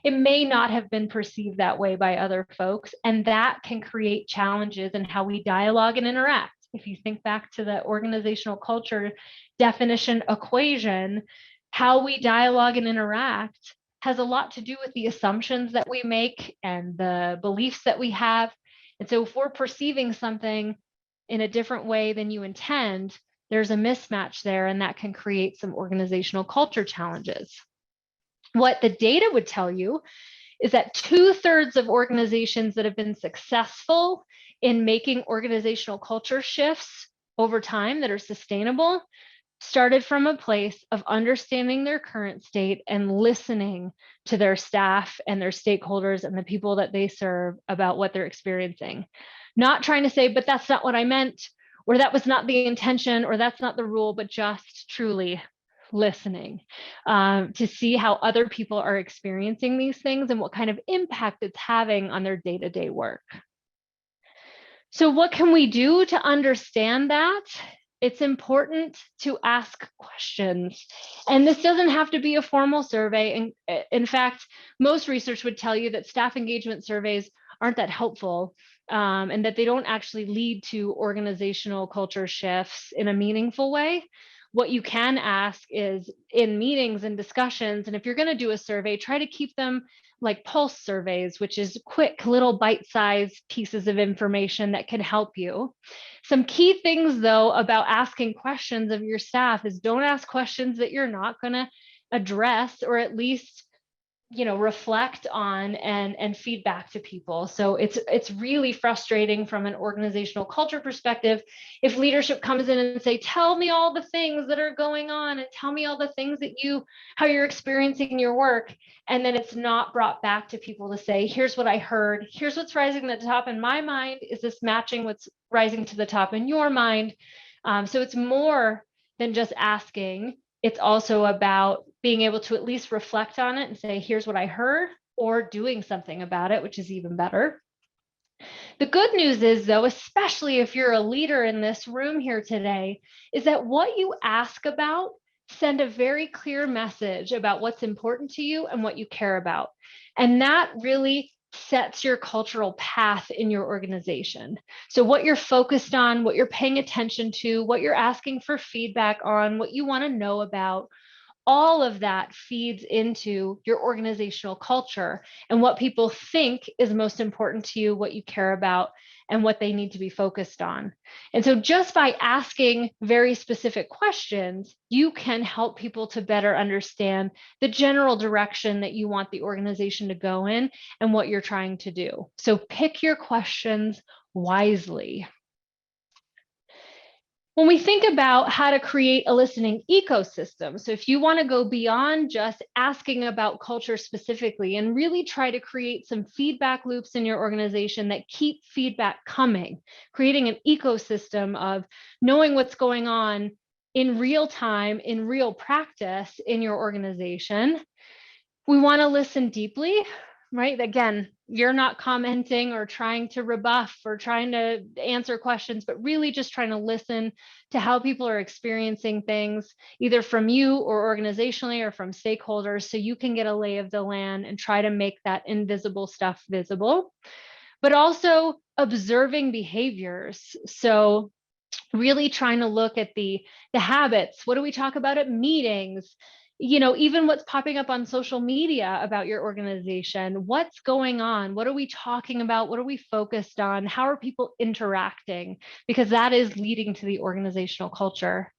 Speaker 1: It may not have been perceived that way by other folks, and that can create challenges in how we dialogue and interact. If you think back to the organizational culture definition equation, how we dialogue and interact has a lot to do with the assumptions that we make and the beliefs that we have. And so if we're perceiving something in a different way than you intend, there's a mismatch there, and that can create some organizational culture challenges. What the data would tell you is that 2/3 of organizations that have been successful in making organizational culture shifts over time that are sustainable started from a place of understanding their current state and listening to their staff and their stakeholders and the people that they serve about what they're experiencing. Not trying to say, but that's not what I meant, or that was not the intention, or that's not the rule, but just truly listening to see how other people are experiencing these things and what kind of impact it's having on their day-to-day work. So what can we do to understand that? It's important to ask questions. And this doesn't have to be a formal survey. And in fact, most research would tell you that staff engagement surveys aren't that helpful, and that they don't actually lead to organizational culture shifts in a meaningful way. What you can ask is in meetings and discussions, and if you're going to do a survey, try to keep them like pulse surveys, which is quick little bite-sized pieces of information that can help you. Some key things, though, about asking questions of your staff is don't ask questions that you're not going to address, or at least reflect on and feedback to people. So it's really frustrating from an organizational culture perspective if leadership comes in and say, tell me all the things that are going on and tell me all the things that how you're experiencing your work. And then it's not brought back to people to say, here's what I heard, here's what's rising to the top in my mind. Is this matching what's rising to the top in your mind? So it's more than just asking. It's also about being able to at least reflect on it and say, here's what I heard, or doing something about it, which is even better. The good news is, though, especially if you're a leader in this room here today, is that what you ask about send a very clear message about what's important to you and what you care about. And that really sets your cultural path in your organization. So what you're focused on, what you're paying attention to, what you're asking for feedback on, what you want to know about, all of that feeds into your organizational culture and what people think is most important to you, what you care about, and what they need to be focused on. And so just by asking very specific questions, you can help people to better understand the general direction that you want the organization to go in and what you're trying to do. So pick your questions wisely. When we think about how to create a listening ecosystem, so if you want to go beyond just asking about culture specifically and really try to create some feedback loops in your organization that keep feedback coming, creating an ecosystem of knowing what's going on in real time, in real practice in your organization, we want to listen deeply, right? Again, you're not commenting or trying to rebuff or trying to answer questions, but really just trying to listen to how people are experiencing things, either from you or organizationally or from stakeholders, so you can get a lay of the land and try to make that invisible stuff visible. But also observing behaviors. So really trying to look at the habits. What do we talk about at meetings? Even what's popping up on social media about your organization, what's going on, what are we talking about, what are we focused on, how are people interacting, because that is leading to the organizational culture.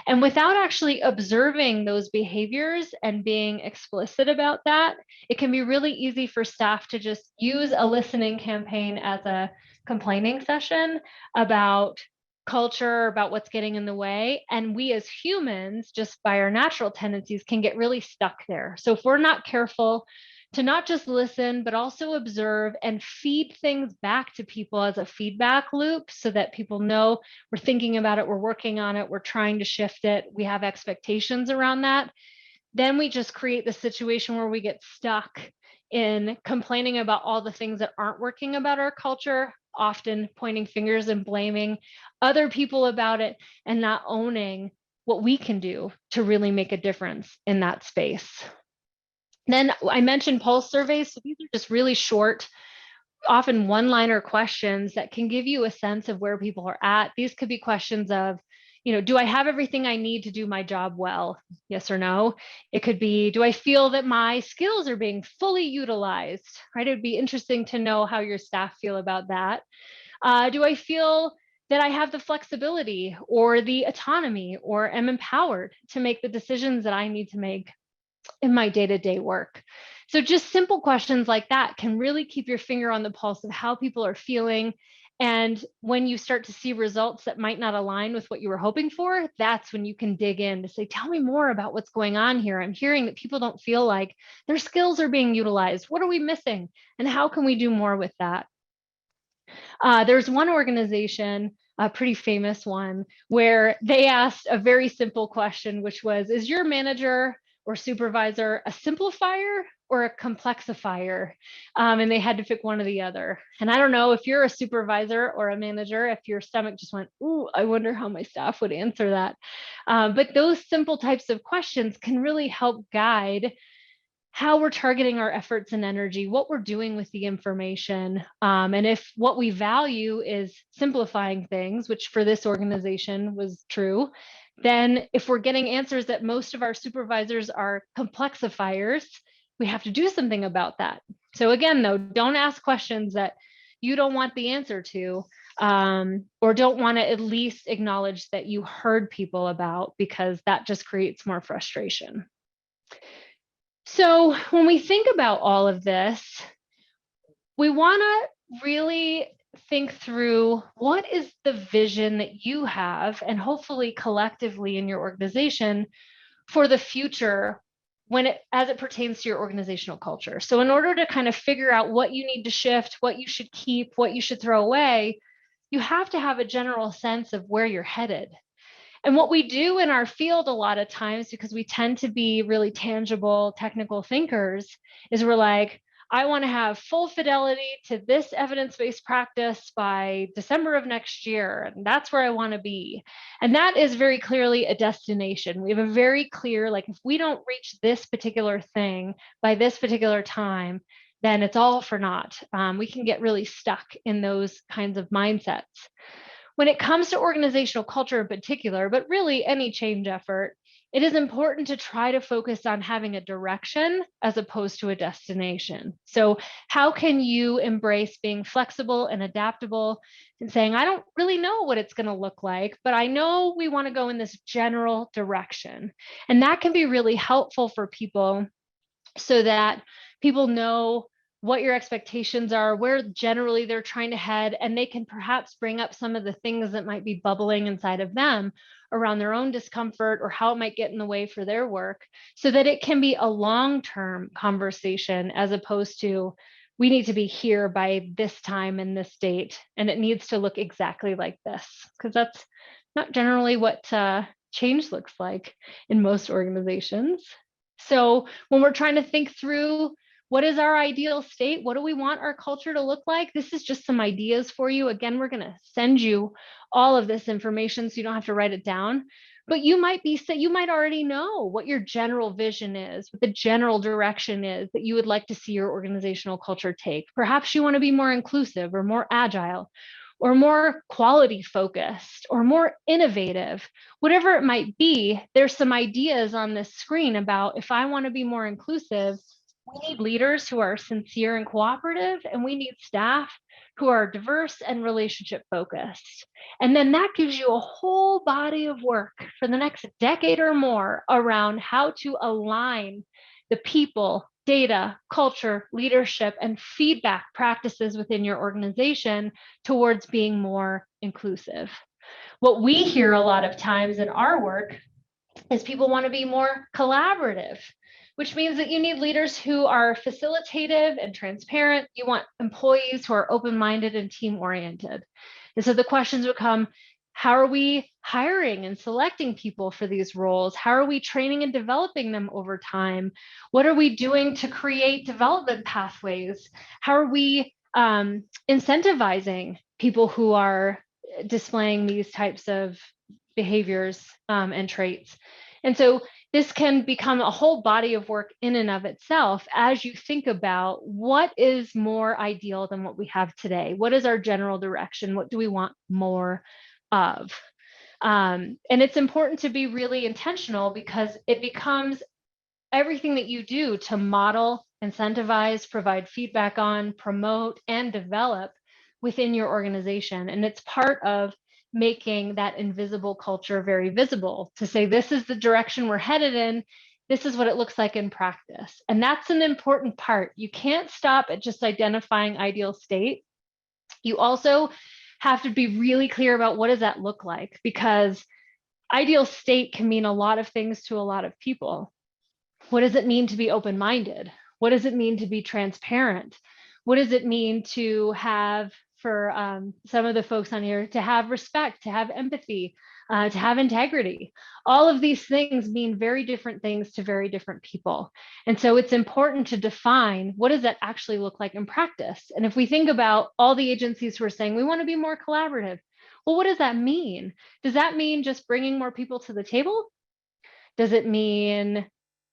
Speaker 1: And without actually observing those behaviors and being explicit about that, it can be really easy for staff to just use a listening campaign as a complaining session about culture, about what's getting in the way. And we as humans, just by our natural tendencies, can get really stuck there. So if we're not careful to not just listen, but also observe and feed things back to people as a feedback loop so that people know we're thinking about it, we're working on it, we're trying to shift it, we have expectations around that, then we just create the situation where we get stuck in complaining about all the things that aren't working about our culture, often pointing fingers and blaming other people about it and not owning what we can do to really make a difference in that space. Then I mentioned pulse surveys. So these are just really short, often one-liner questions that can give you a sense of where people are at. These could be questions of, do I have everything I need to do my job well? Yes or no. It could be, do I feel that my skills are being fully utilized? Right? It would be interesting to know how your staff feel about that. Do I feel that I have the flexibility or the autonomy or am empowered to make the decisions that I need to make in my day-to-day work? So just simple questions like that can really keep your finger on the pulse of how people are feeling. And when you start to see results that might not align with what you were hoping for, that's when you can dig in to say, tell me more about what's going on here. I'm hearing that people don't feel like their skills are being utilized. What are we missing? And how can we do more with that? There's one organization, a pretty famous one, where they asked a very simple question, which was, is your manager or supervisor a simplifier or a complexifier? And they had to pick one or the other. And I don't know if you're a supervisor or a manager, if your stomach just went, ooh, I wonder how my staff would answer that. But those simple types of questions can really help guide how we're targeting our efforts and energy, what we're doing with the information. And if what we value is simplifying things, which for this organization was true, then if we're getting answers that most of our supervisors are complexifiers, we have to do something about that. So again, though, don't ask questions that you don't want the answer to, or don't want to at least acknowledge that you heard people about, because that just creates more frustration. So when we think about all of this, we want to really think through what is the vision that you have, and hopefully collectively in your organization, for the future as it pertains to your organizational culture. So in order to kind of figure out what you need to shift, what you should keep, what you should throw away, you have to have a general sense of where you're headed. And what we do in our field a lot of times, because we tend to be really tangible, technical thinkers, is we're like, I want to have full fidelity to this evidence-based practice by December of next year. And that's where I want to be. And that is very clearly a destination. We have a very clear, like, if we don't reach this particular thing by this particular time, then it's all for naught. We can get really stuck in those kinds of mindsets. When it comes to organizational culture in particular, but really any change effort, it is important to try to focus on having a direction as opposed to a destination. So how can you embrace being flexible and adaptable and saying, I don't really know what it's going to look like, but I know we want to go in this general direction. And that can be really helpful for people so that people know what your expectations are, where generally they're trying to head, and they can perhaps bring up some of the things that might be bubbling inside of them around their own discomfort or how it might get in the way for their work, so that it can be a long-term conversation as opposed to, we need to be here by this time and this date, and it needs to look exactly like this, because that's not generally what change looks like in most organizations. So when we're trying to think through what is our ideal state, what do we want our culture to look like, this is just some ideas for you. Again, we're going to send you all of this information so you don't have to write it down. But you might already know what your general vision is, what the general direction is that you would like to see your organizational culture take. Perhaps you want to be more inclusive or more agile, or more quality focused, or more innovative, whatever it might be. There's some ideas on this screen about, if I want to be more inclusive, we need leaders who are sincere and cooperative, and we need staff who are diverse and relationship focused. And then that gives you a whole body of work for the next decade or more around how to align the people, data, culture, leadership, and feedback practices within your organization towards being more inclusive. What we hear a lot of times in our work is people want to be more collaborative, which means that you need leaders who are facilitative and transparent. You want employees who are open-minded and team-oriented. And so the questions become, how are we hiring and selecting people for these roles? How are we training and developing them over time? What are we doing to create development pathways? How are we incentivizing people who are displaying these types of behaviors and traits? And so this can become a whole body of work in and of itself as you think about what is more ideal than what we have today. What is our general direction? What do we want more of? And it's important to be really intentional, because it becomes everything that you do to model, incentivize, provide feedback on, promote, and develop within your organization. And it's part of making that invisible culture very visible, to say, this is the direction we're headed in. This is what it looks like in practice. And that's an important part. You can't stop at just identifying ideal state. You also have to be really clear about, what does that look like? Because ideal state can mean a lot of things to a lot of people. What does it mean to be open-minded? What does it mean to be transparent? What does it mean to have, for some of the folks on here, to have respect, to have empathy, to have integrity? All of these things mean very different things to very different people. And so it's important to define, what does that actually look like in practice? And if we think about all the agencies who are saying, we want to be more collaborative, well, what does that mean? Does that mean just bringing more people to the table? Does it mean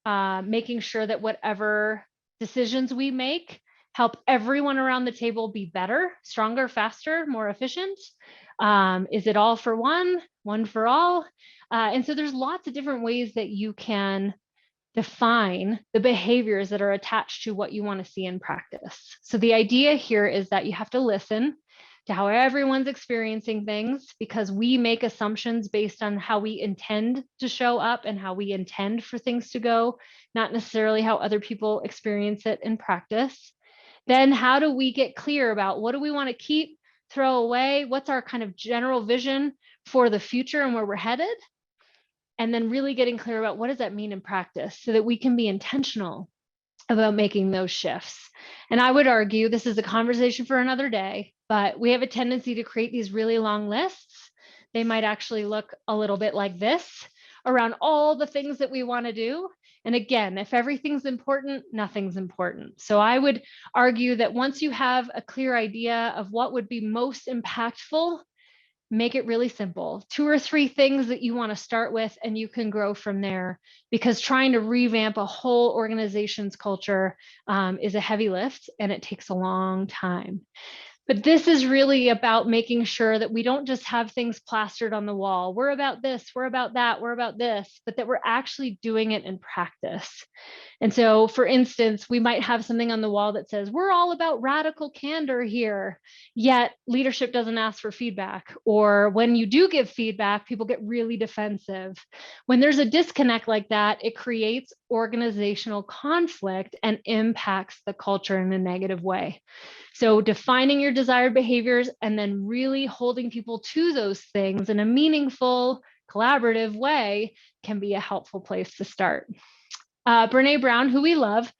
Speaker 1: making sure that whatever decisions we make help everyone around the table be better, stronger, faster, more efficient? Is it all for one for all? And so there's lots of different ways that you can define the behaviors that are attached to what you want to see in practice. So the idea here is that you have to listen to how everyone's experiencing things, because we make assumptions based on how we intend to show up and how we intend for things to go, not necessarily how other people experience it in practice. Then how do we get clear about, what do we want to keep, throw away? What's our kind of general vision for the future and where we're headed? And then really getting clear about, what does that mean in practice, so that we can be intentional about making those shifts. And I would argue, this is a conversation for another day, but we have a tendency to create these really long lists. They might actually look a little bit like this, around all the things that we want to do. And again, if everything's important, nothing's important. So I would argue that once you have a clear idea of what would be most impactful, make it really simple. 2 or 3 things that you want to start with, and you can grow from there, because trying to revamp a whole organization's culture is a heavy lift and it takes a long time. But this is really about making sure that we don't just have things plastered on the wall. We're about this, we're about that, we're about this, but that we're actually doing it in practice. And so, for instance, we might have something on the wall that says, we're all about radical candor here, yet leadership doesn't ask for feedback. Or when you do give feedback, people get really defensive. When there's a disconnect like that, it creates organizational conflict and impacts the culture in a negative way. So defining your desired behaviors and then really holding people to those things in a meaningful, collaborative way can be a helpful place to start. Brene Brown, who we love,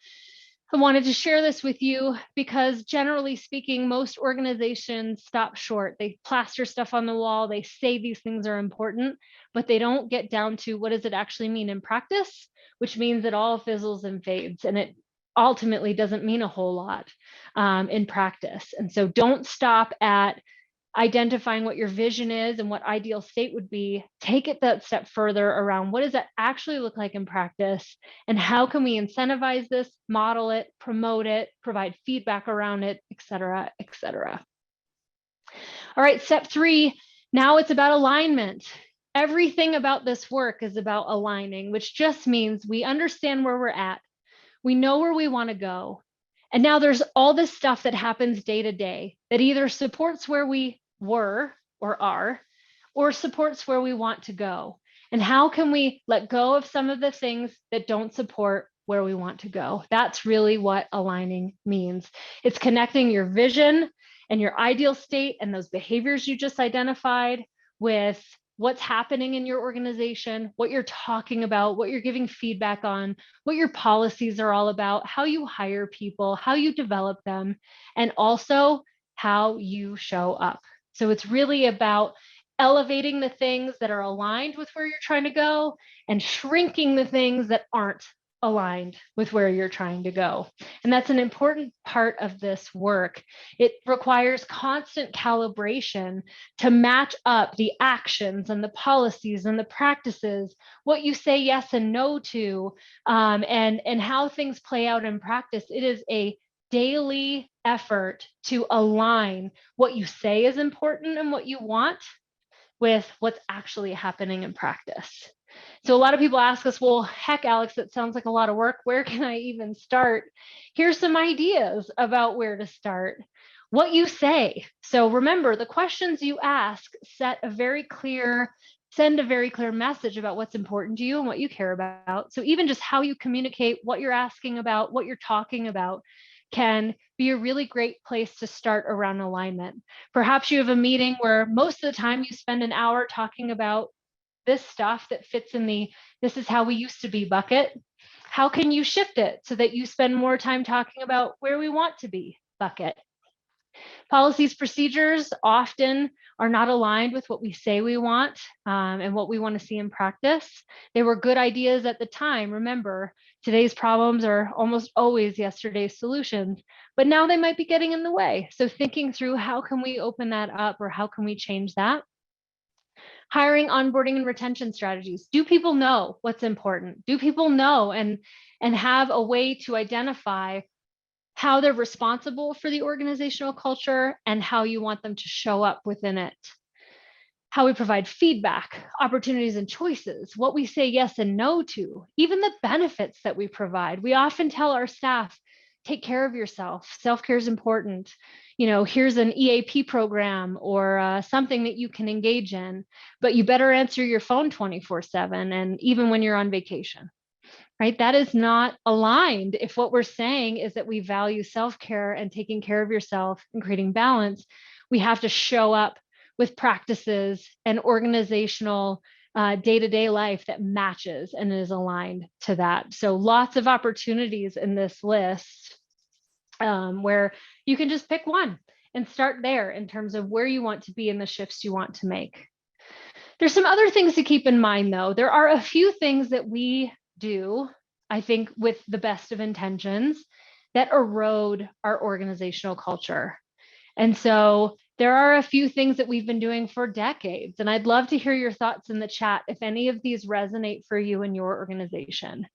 Speaker 1: I wanted to share this with you because generally speaking, most organizations stop short. They plaster stuff on the wall. They say these things are important, but they don't get down to what does it actually mean in practice, which means it all fizzles and fades, and it ultimately doesn't mean a whole lot in practice. And so don't stop at identifying what your vision is and what ideal state would be. Take it that step further around what does that actually look like in practice, and how can we incentivize this, model it, promote it, provide feedback around it, et cetera, et cetera. All right, step 3, now it's about alignment. Everything about this work is about aligning, which just means we understand where we're at. We know where we want to go. And now there's all this stuff that happens day to day that either supports where we were or are, or supports where we want to go. And how can we let go of some of the things that don't support where we want to go? That's really what aligning means. It's connecting your vision and your ideal state and those behaviors you just identified with what's happening in your organization, what you're talking about, what you're giving feedback on, what your policies are all about, how you hire people, how you develop them, and also how you show up. So it's really about elevating the things that are aligned with where you're trying to go and shrinking the things that aren't aligned with where you're trying to go. And that's an important part of this work. It requires constant calibration to match up the actions and the policies and the practices, what you say yes and no to, and how things play out in practice. It is a daily effort to align what you say is important and what you want with what's actually happening in practice. So a lot of people ask us, well, heck, Alex, that sounds like a lot of work. Where can I even start? Here's some ideas about where to start. What you say. So remember, the questions you ask send a very clear message about what's important to you and what you care about. So even just how you communicate what you're asking about, what you're talking about, can be a really great place to start around alignment. Perhaps you have a meeting where most of the time you spend an hour talking about this stuff that fits in the "this is how we used to be" bucket. How can you shift it so that you spend more time talking about where we want to be bucket? Policies, procedures often are not aligned with what we say we want and what we want to see in practice. They were good ideas at the time. Remember, today's problems are almost always yesterday's solutions, but now they might be getting in the way. So thinking through how can we open that up, or how can we change that? Hiring, onboarding, and retention strategies. Do people know what's important? Do people know and have a way to identify how they're responsible for the organizational culture and how you want them to show up within it? How we provide feedback, opportunities and choices, what we say yes and no to, even the benefits that we provide. We often tell our staff, take care of yourself. Self-care is important. You know, here's an EAP program or something that you can engage in, but you better answer your phone 24/7 and even when you're on vacation, right? That is not aligned. If what we're saying is that we value self-care and taking care of yourself and creating balance, we have to show up with practices and organizational day-to-day life that matches and is aligned to that. So lots of opportunities in this list where you can just pick one and start there in terms of where you want to be and the shifts you want to make. There's some other things to keep in mind though. There are a few things that we do I think with the best of intentions, that erode our organizational culture. And so there are a few things that we've been doing for decades. And I'd love to hear your thoughts in the chat if any of these resonate for you in your organization.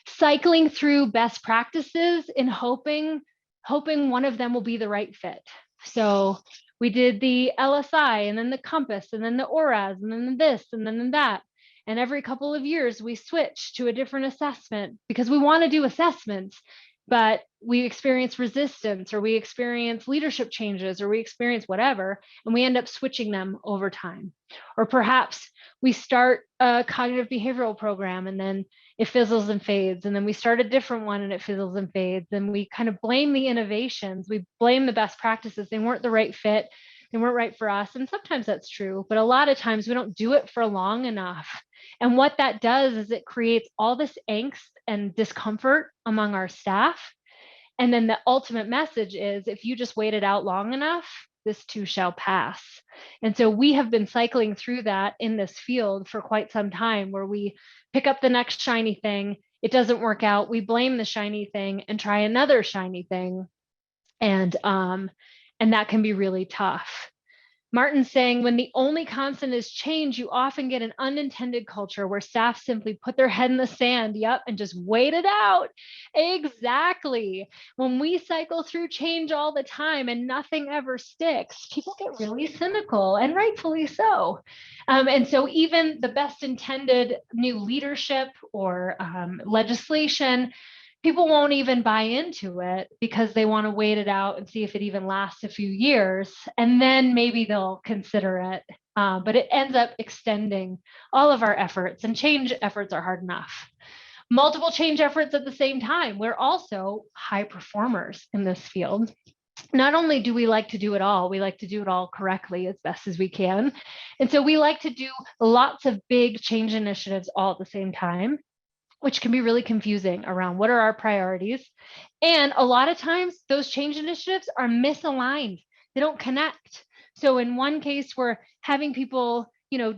Speaker 1: Cycling through best practices and hoping one of them will be the right fit. So we did the LSI and then the compass and then the ORAS and then this and then that. And every couple of years we switch to a different assessment because we want to do assessments, but we experience resistance or we experience leadership changes or we experience whatever, and we end up switching them over time. Or perhaps we start a cognitive behavioral program and then it fizzles and fades. And then we start a different one and it fizzles and fades. And we kind of blame the innovations. We blame the best practices. They weren't the right fit. They weren't right for us. And sometimes that's true, but a lot of times we don't do it for long enough. And what that does is it creates all this angst and discomfort among our staff. And then the ultimate message is if you just wait it out long enough, this too shall pass. And so we have been cycling through that in this field for quite some time, where we pick up the next shiny thing, it doesn't work out, we blame the shiny thing and try another shiny thing. And that can be really tough. Martin's saying, when the only constant is change, you often get an unintended culture where staff simply put their head in the sand, and just wait it out. Exactly. When we cycle through change all the time and nothing ever sticks, people get really cynical, and rightfully so. And so even the best intended new leadership or legislation, people won't even buy into it because they want to wait it out and see if it even lasts a few years, and then maybe they'll consider it. But it ends up extending all of our efforts, and change efforts are hard enough. Multiple change efforts at the same time. We're also high performers in this field. Not only do we like to do it all, we like to do it all correctly as best as we can. And so we like to do lots of big change initiatives all at the same time, which can be really confusing around what are our priorities. And a lot of times those change initiatives are misaligned. They don't connect. So in one case, we're having people,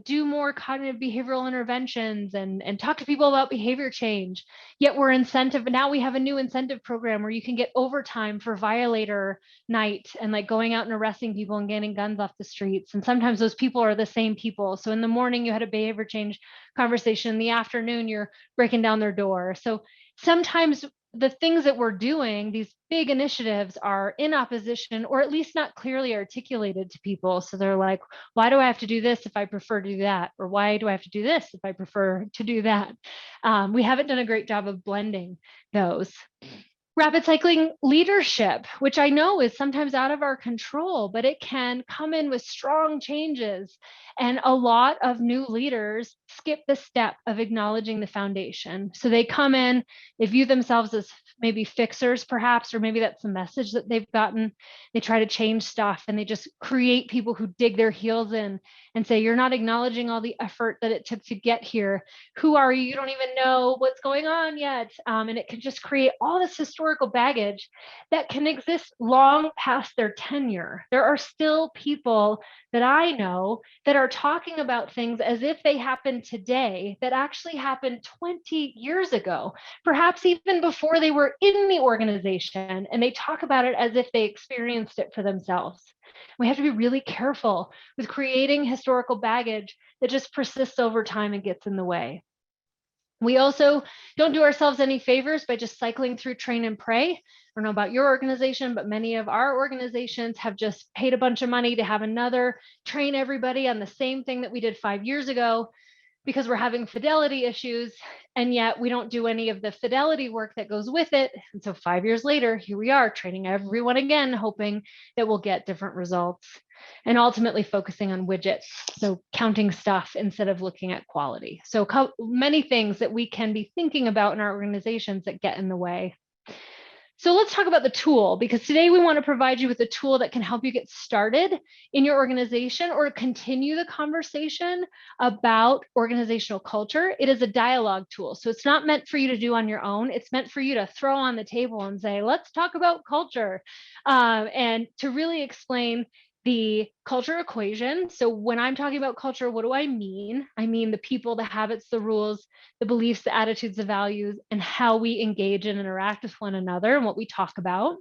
Speaker 1: do more cognitive behavioral interventions and talk to people about behavior change, yet now we have a new incentive program where you can get overtime for violator night and like going out and arresting people and getting guns off the streets. And sometimes those people are the same people. So in the morning you had a behavior change conversation, in the afternoon you're breaking down their door. So sometimes the things that we're doing, these big initiatives, are in opposition or at least not clearly articulated to people. So they're like, why do I have to do this if I prefer to do that? Or why do I have to do this if I prefer to do that? We haven't done a great job of blending those. Rapid cycling leadership, which I know is sometimes out of our control, but it can come in with strong changes. And a lot of new leaders skip the step of acknowledging the foundation. So they come in, they view themselves as maybe fixers, perhaps, or maybe that's the message that they've gotten. They try to change stuff and they just create people who dig their heels in and say, you're not acknowledging all the effort that it took to get here. Who are you? You don't even know what's going on yet. And it can just create all this historical baggage that can exist long past their tenure. There are still people that I know that are talking about things as if they happened today that actually happened 20 years ago, perhaps even before they were in the organization, and they talk about it as if they experienced it for themselves. We have to be really careful with creating historical baggage that just persists over time and gets in the way. We also don't do ourselves any favors by just cycling through train and pray. I don't know about your organization, but many of our organizations have just paid a bunch of money to have another train everybody on the same thing that we did 5 years ago because we're having fidelity issues, and yet we don't do any of the fidelity work that goes with it. And so 5 years later, here we are training everyone again, hoping that we'll get different results, and ultimately focusing on widgets. So counting stuff instead of looking at quality. So many things that we can be thinking about in our organizations that get in the way. So let's talk about the tool, because today we want to provide you with a tool that can help you get started in your organization or continue the conversation about organizational culture. It is a dialogue tool. So it's not meant for you to do on your own. It's meant for you to throw on the table and say, let's talk about culture, and to really explain the culture equation. So when I'm talking about culture, what do I mean? I mean the people, the habits, the rules, the beliefs, the attitudes, the values, and how we engage and interact with one another and what we talk about.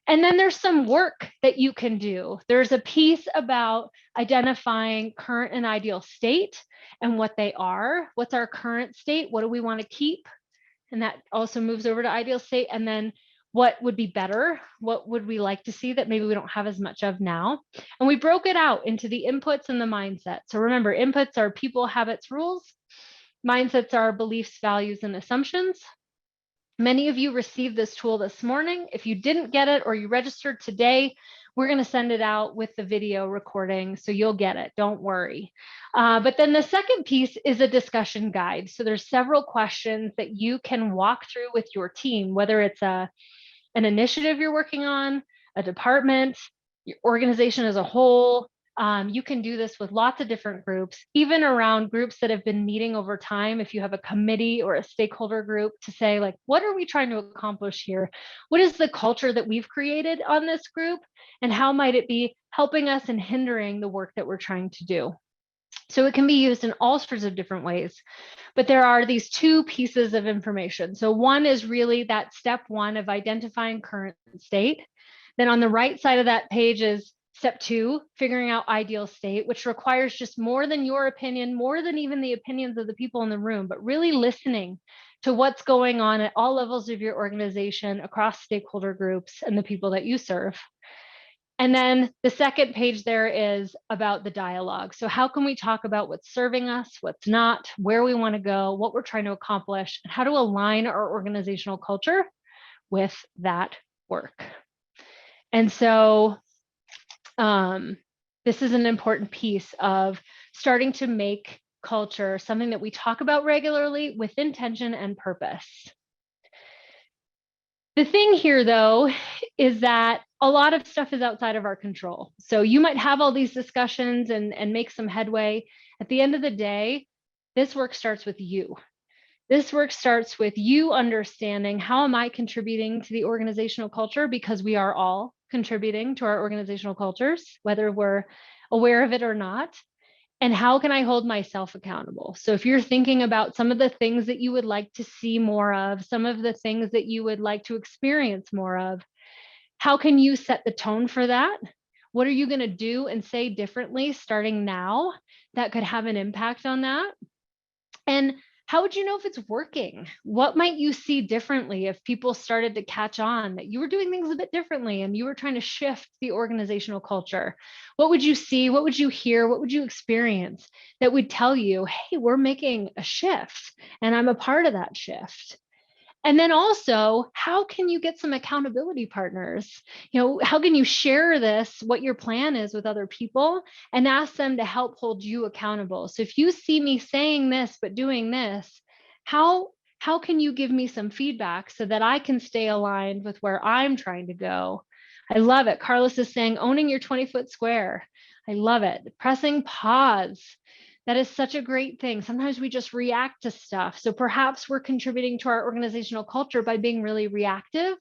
Speaker 1: And then there's some work that you can do. There's a piece about identifying current and ideal state and what they are. What's our current state? What do we want to keep? And that also moves over to ideal state. And then what would be better? What would we like to see that maybe we don't have as much of now? And we broke it out into the inputs and the mindset. So remember, inputs are people, habits, rules. Mindsets are beliefs, values, and assumptions. Many of you received this tool this morning. If you didn't get it or you registered today, we're going to send it out with the video recording, so you'll get it. Don't worry. But then the second piece is a discussion guide. So there's several questions that you can walk through with your team, whether it's an initiative you're working on, a department, your organization as a whole. You can do this with lots of different groups, even around groups that have been meeting over time. If you have a committee or a stakeholder group, to say, like, what are we trying to accomplish here? What is the culture that we've created on this group? And how might it be helping us and hindering the work that we're trying to do? So it can be used in all sorts of different ways. But there are these two pieces of information. So one is really that step one of identifying current state. Then on the right side of that page is step two, figuring out ideal state, which requires just more than your opinion, more than even the opinions of the people in the room, but really listening to what's going on at all levels of your organization, across stakeholder groups and the people that you serve. And then the second page there is about the dialogue. So how can we talk about what's serving us, what's not, where we want to go, what we're trying to accomplish, and how to align our organizational culture with that work. And so this is an important piece of starting to make culture something that we talk about regularly with intention and purpose. The thing here, though, is that a lot of stuff is outside of our control. So you might have all these discussions and make some headway. At the end of the day, this work starts with you. This work starts with you understanding, how am I contributing to the organizational culture? Because we are all contributing to our organizational cultures, whether we're aware of it or not. And how can I hold myself accountable? So if you're thinking about some of the things that you would like to see more of, some of the things that you would like to experience more of, how can you set the tone for that? What are you going to do and say differently starting now that could have an impact on that? And how would you know if it's working? What might you see differently if people started to catch on that you were doing things a bit differently and you were trying to shift the organizational culture? What would you see? What would you hear? What would you experience that would tell you, hey, we're making a shift and I'm a part of that shift? And then also, how can you get some accountability partners? How can you share this, what your plan is, with other people and ask them to help hold you accountable? So if you see me saying this, but doing this, how can you give me some feedback so that I can stay aligned with where I'm trying to go? I love it. Carlos is saying, owning your 20-foot square. I love it. Pressing pause. That is such a great thing. Sometimes we just react to stuff. So perhaps we're contributing to our organizational culture by being really reactive.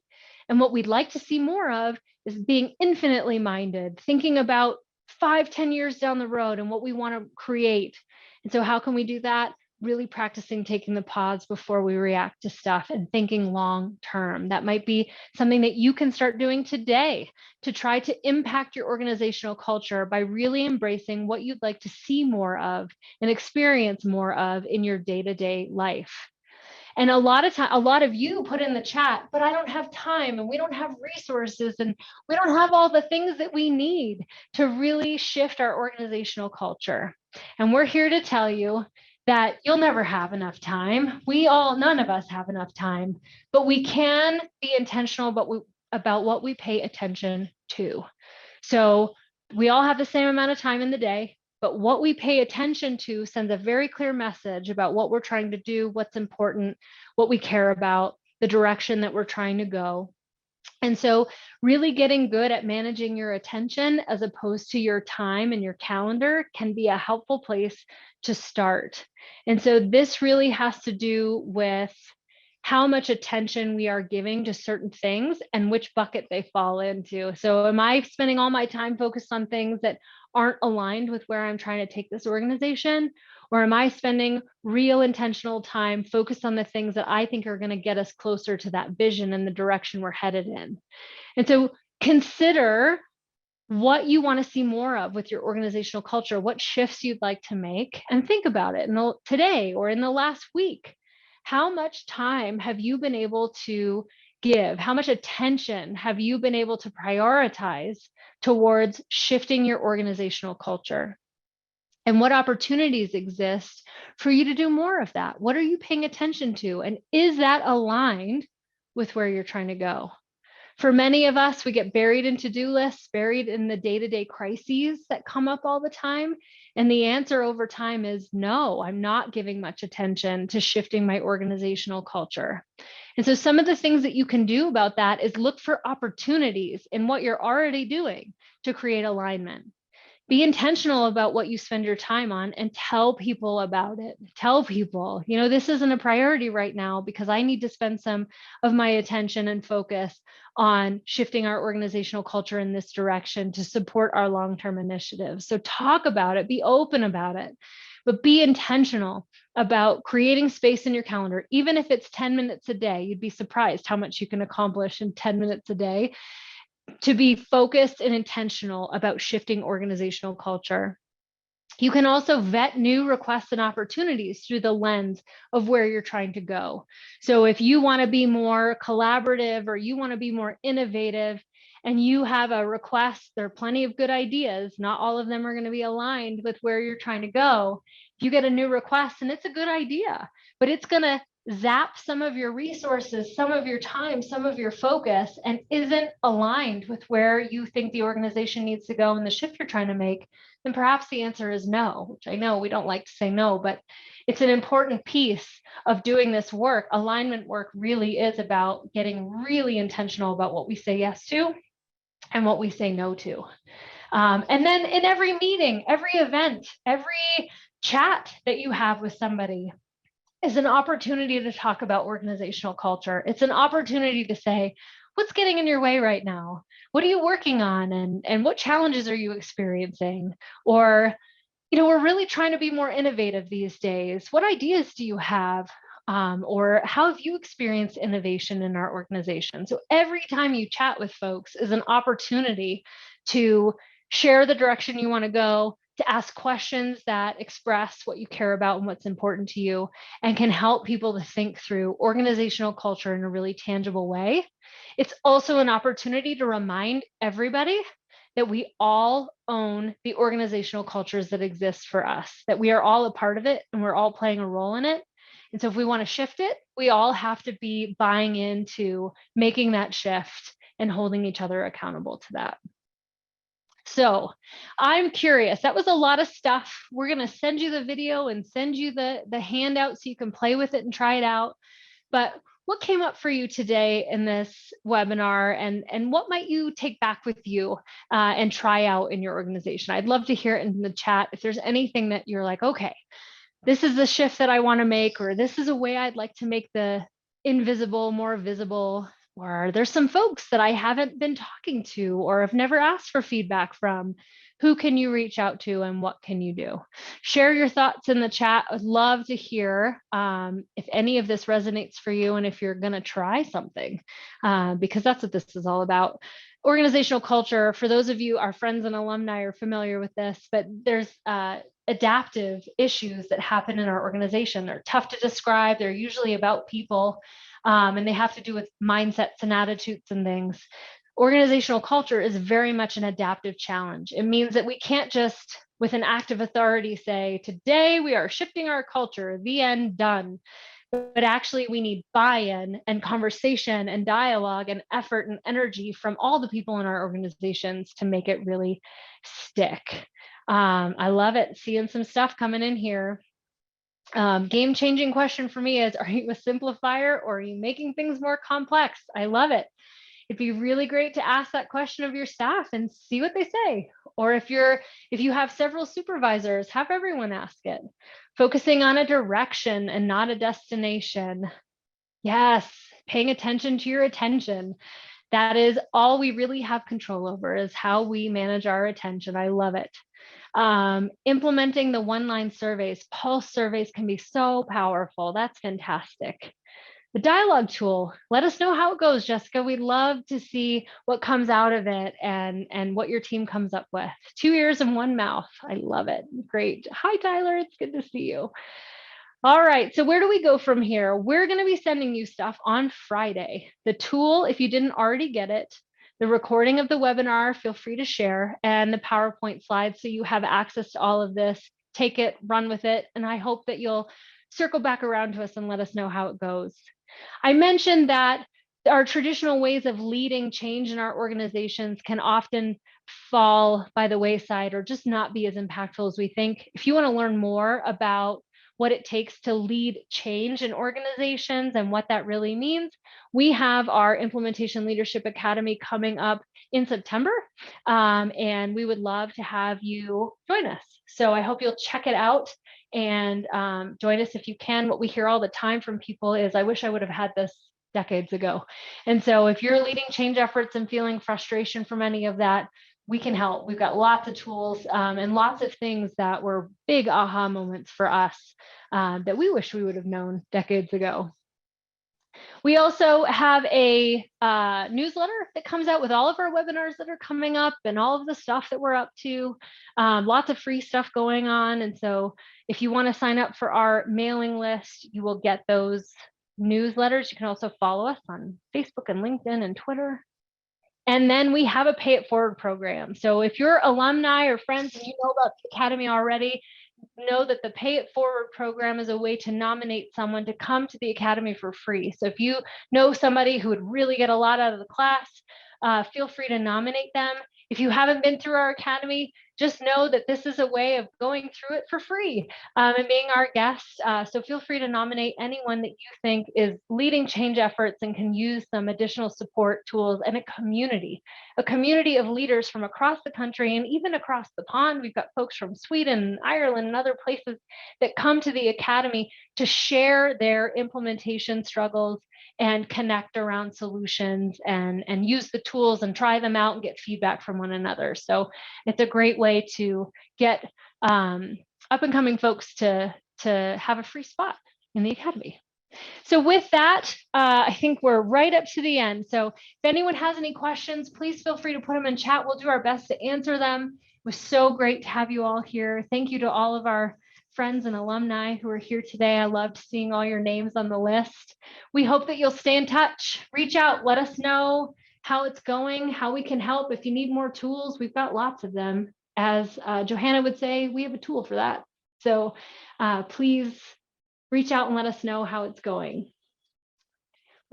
Speaker 1: And what we'd like to see more of is being infinitely minded, thinking about 5-10 years down the road and what we want to create. And so how can we do that? Really practicing taking the pause before we react to stuff and thinking long term. That might be something that you can start doing today to try to impact your organizational culture by really embracing what you'd like to see more of and experience more of in your day-to-day life. And a lot of you put in the chat, but I don't have time and we don't have resources and we don't have all the things that we need to really shift our organizational culture. And we're here to tell you that you'll never have enough time. None of us have enough time, but we can be intentional about what we pay attention to. So we all have the same amount of time in the day, but what we pay attention to sends a very clear message about what we're trying to do, what's important, what we care about, the direction that we're trying to go. And so really getting good at managing your attention as opposed to your time and your calendar can be a helpful place to start. And so this really has to do with how much attention we are giving to certain things and which bucket they fall into. So am I spending all my time focused on things that aren't aligned with where I'm trying to take this organization? Or am I spending real intentional time focused on the things that I think are going to get us closer to that vision and the direction we're headed in? And so consider what you want to see more of with your organizational culture, what shifts you'd like to make, and think about it today or in the last week. How much time have you been able to give? How much attention have you been able to prioritize towards shifting your organizational culture? And what opportunities exist for you to do more of that? What are you paying attention to? And is that aligned with where you're trying to go? For many of us, we get buried in to-do lists, buried in the day-to-day crises that come up all the time. And the answer over time is no, I'm not giving much attention to shifting my organizational culture. And so some of the things that you can do about that is look for opportunities in what you're already doing to create alignment. Be intentional about what you spend your time on and tell people about it. Tell people, this isn't a priority right now because I need to spend some of my attention and focus on shifting our organizational culture in this direction to support our long-term initiatives. So talk about it, be open about it, but be intentional about creating space in your calendar. Even if it's 10 minutes a day, you'd be surprised how much you can accomplish in 10 minutes a day, to be focused and intentional about shifting organizational culture. You can also vet new requests and opportunities through the lens of where you're trying to go. So if you want to be more collaborative or you want to be more innovative and you have a request, there are plenty of good ideas. Not all of them are going to be aligned with where you're trying to go. If you get a new request and it's a good idea, but it's going to zap some of your resources, some of your time, some of your focus, and isn't aligned with where you think the organization needs to go and the shift you're trying to make, then perhaps the answer is no, which I know we don't like to say no, but it's an important piece of doing this work. Alignment work really is about getting really intentional about what we say yes to and what we say no to. And then in every meeting, every event, every chat that you have with somebody is an opportunity to talk about organizational culture. It's an opportunity to say, what's getting in your way right now? What are you working on? And what challenges are you experiencing? Or, we're really trying to be more innovative these days. What ideas do you have? Or how have you experienced innovation in our organization? So every time you chat with folks is an opportunity to share the direction you want to go, to ask questions that express what you care about and what's important to you, and can help people to think through organizational culture in a really tangible way. It's also an opportunity to remind everybody that we all own the organizational cultures that exist for us, that we are all a part of it and we're all playing a role in it. And so if we want to shift it, we all have to be buying into making that shift and holding each other accountable to that. So I'm curious, that was a lot of stuff. We're going to send you the video and send you the handout so you can play with it and try it out. But what came up for you today in this webinar, and what might you take back with you and try out in your organization? I'd love to hear it in the chat. If there's anything that you're like, okay, this is the shift that I want to make, or this is a way I'd like to make the invisible more visible, or there's some folks that I haven't been talking to or have never asked for feedback from. Who can you reach out to and what can you do? Share your thoughts in the chat. I'd love to hear if any of this resonates for you and if you're going to try something, because that's what this is all about. Organizational culture, for those of you, our friends and alumni are familiar with this, but there's adaptive issues that happen in our organization. They're tough to describe. They're usually about people, and they have to do with mindsets and attitudes and things. Organizational culture is very much an adaptive challenge. It means that we can't just, with an act of authority, say, today we are shifting our culture, the end, done. But actually we need buy-in and conversation and dialogue and effort and energy from all the people in our organizations to make it really stick. I love it. Seeing some stuff coming in here. Game-changing question for me is, are you a simplifier or are you making things more complex? I love it. It'd be really great to ask that question of your staff and see what they say. Or if you have several supervisors, have everyone ask it. Focusing on a direction and not a destination. Yes, paying attention to your attention. That is all we really have control over, is how we manage our attention. I love it. Implementing the one-line surveys, pulse surveys can be so powerful. That's fantastic. The dialogue tool, let us know how it goes, Jessica. We'd love to see what comes out of it and what your team comes up with. 2 ears and 1 mouth. I love it. Great. Hi, Tyler. It's good to see you. All right, so where do we go from here? We're going to be sending you stuff on Friday. The tool, if you didn't already get it, the recording of the webinar, feel free to share, and the PowerPoint slides so you have access to all of this. Take it, run with it, and I hope that you'll circle back around to us and let us know how it goes. I mentioned that our traditional ways of leading change in our organizations can often fall by the wayside or just not be as impactful as we think. If you want to learn more about what it takes to lead change in organizations and what that really means, we have our Implementation Leadership Academy coming up in September, and we would love to have you join us. So I hope you'll check it out and join us if you can. What we hear all the time from people is, I wish I would have had this decades ago. And so if you're leading change efforts and feeling frustration from any of that, we can help. We've got lots of tools and lots of things that were big aha moments for us that we wish we would have known decades ago. We also have a newsletter that comes out with all of our webinars that are coming up and all of the stuff that we're up to. Lots of free stuff going on. And so if you want to sign up for our mailing list, you will get those newsletters. You can also follow us on Facebook and LinkedIn and Twitter. And then we have a Pay It Forward program. So if you're alumni or friends and you know about the Academy already, know that the Pay It Forward program is a way to nominate someone to come to the Academy for free. So if you know somebody who would really get a lot out of the class, feel free to nominate them. If you haven't been through our Academy, just know that this is a way of going through it for free and being our guest. So feel free to nominate anyone that you think is leading change efforts and can use some additional support tools and a community of leaders from across the country and even across the pond. We've got folks from Sweden, Ireland, and other places that come to the Academy to share their implementation struggles and connect around solutions and use the tools and try them out and get feedback from one another. So it's a great way to get up and coming folks to have a free spot in the Academy. So with that, I think we're right up to the end. So if anyone has any questions, please feel free to put them in chat. We'll do our best to answer them. It was so great to have you all here. Thank you to all of our friends and alumni who are here today. I loved seeing all your names on the list. We hope that you'll stay in touch, reach out, let us know how it's going, how we can help. If you need more tools, we've got lots of them. As Johanna would say, we have a tool for that. So please reach out and let us know how it's going.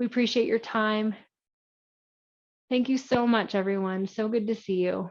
Speaker 1: We appreciate your time. Thank you so much, everyone. So good to see you.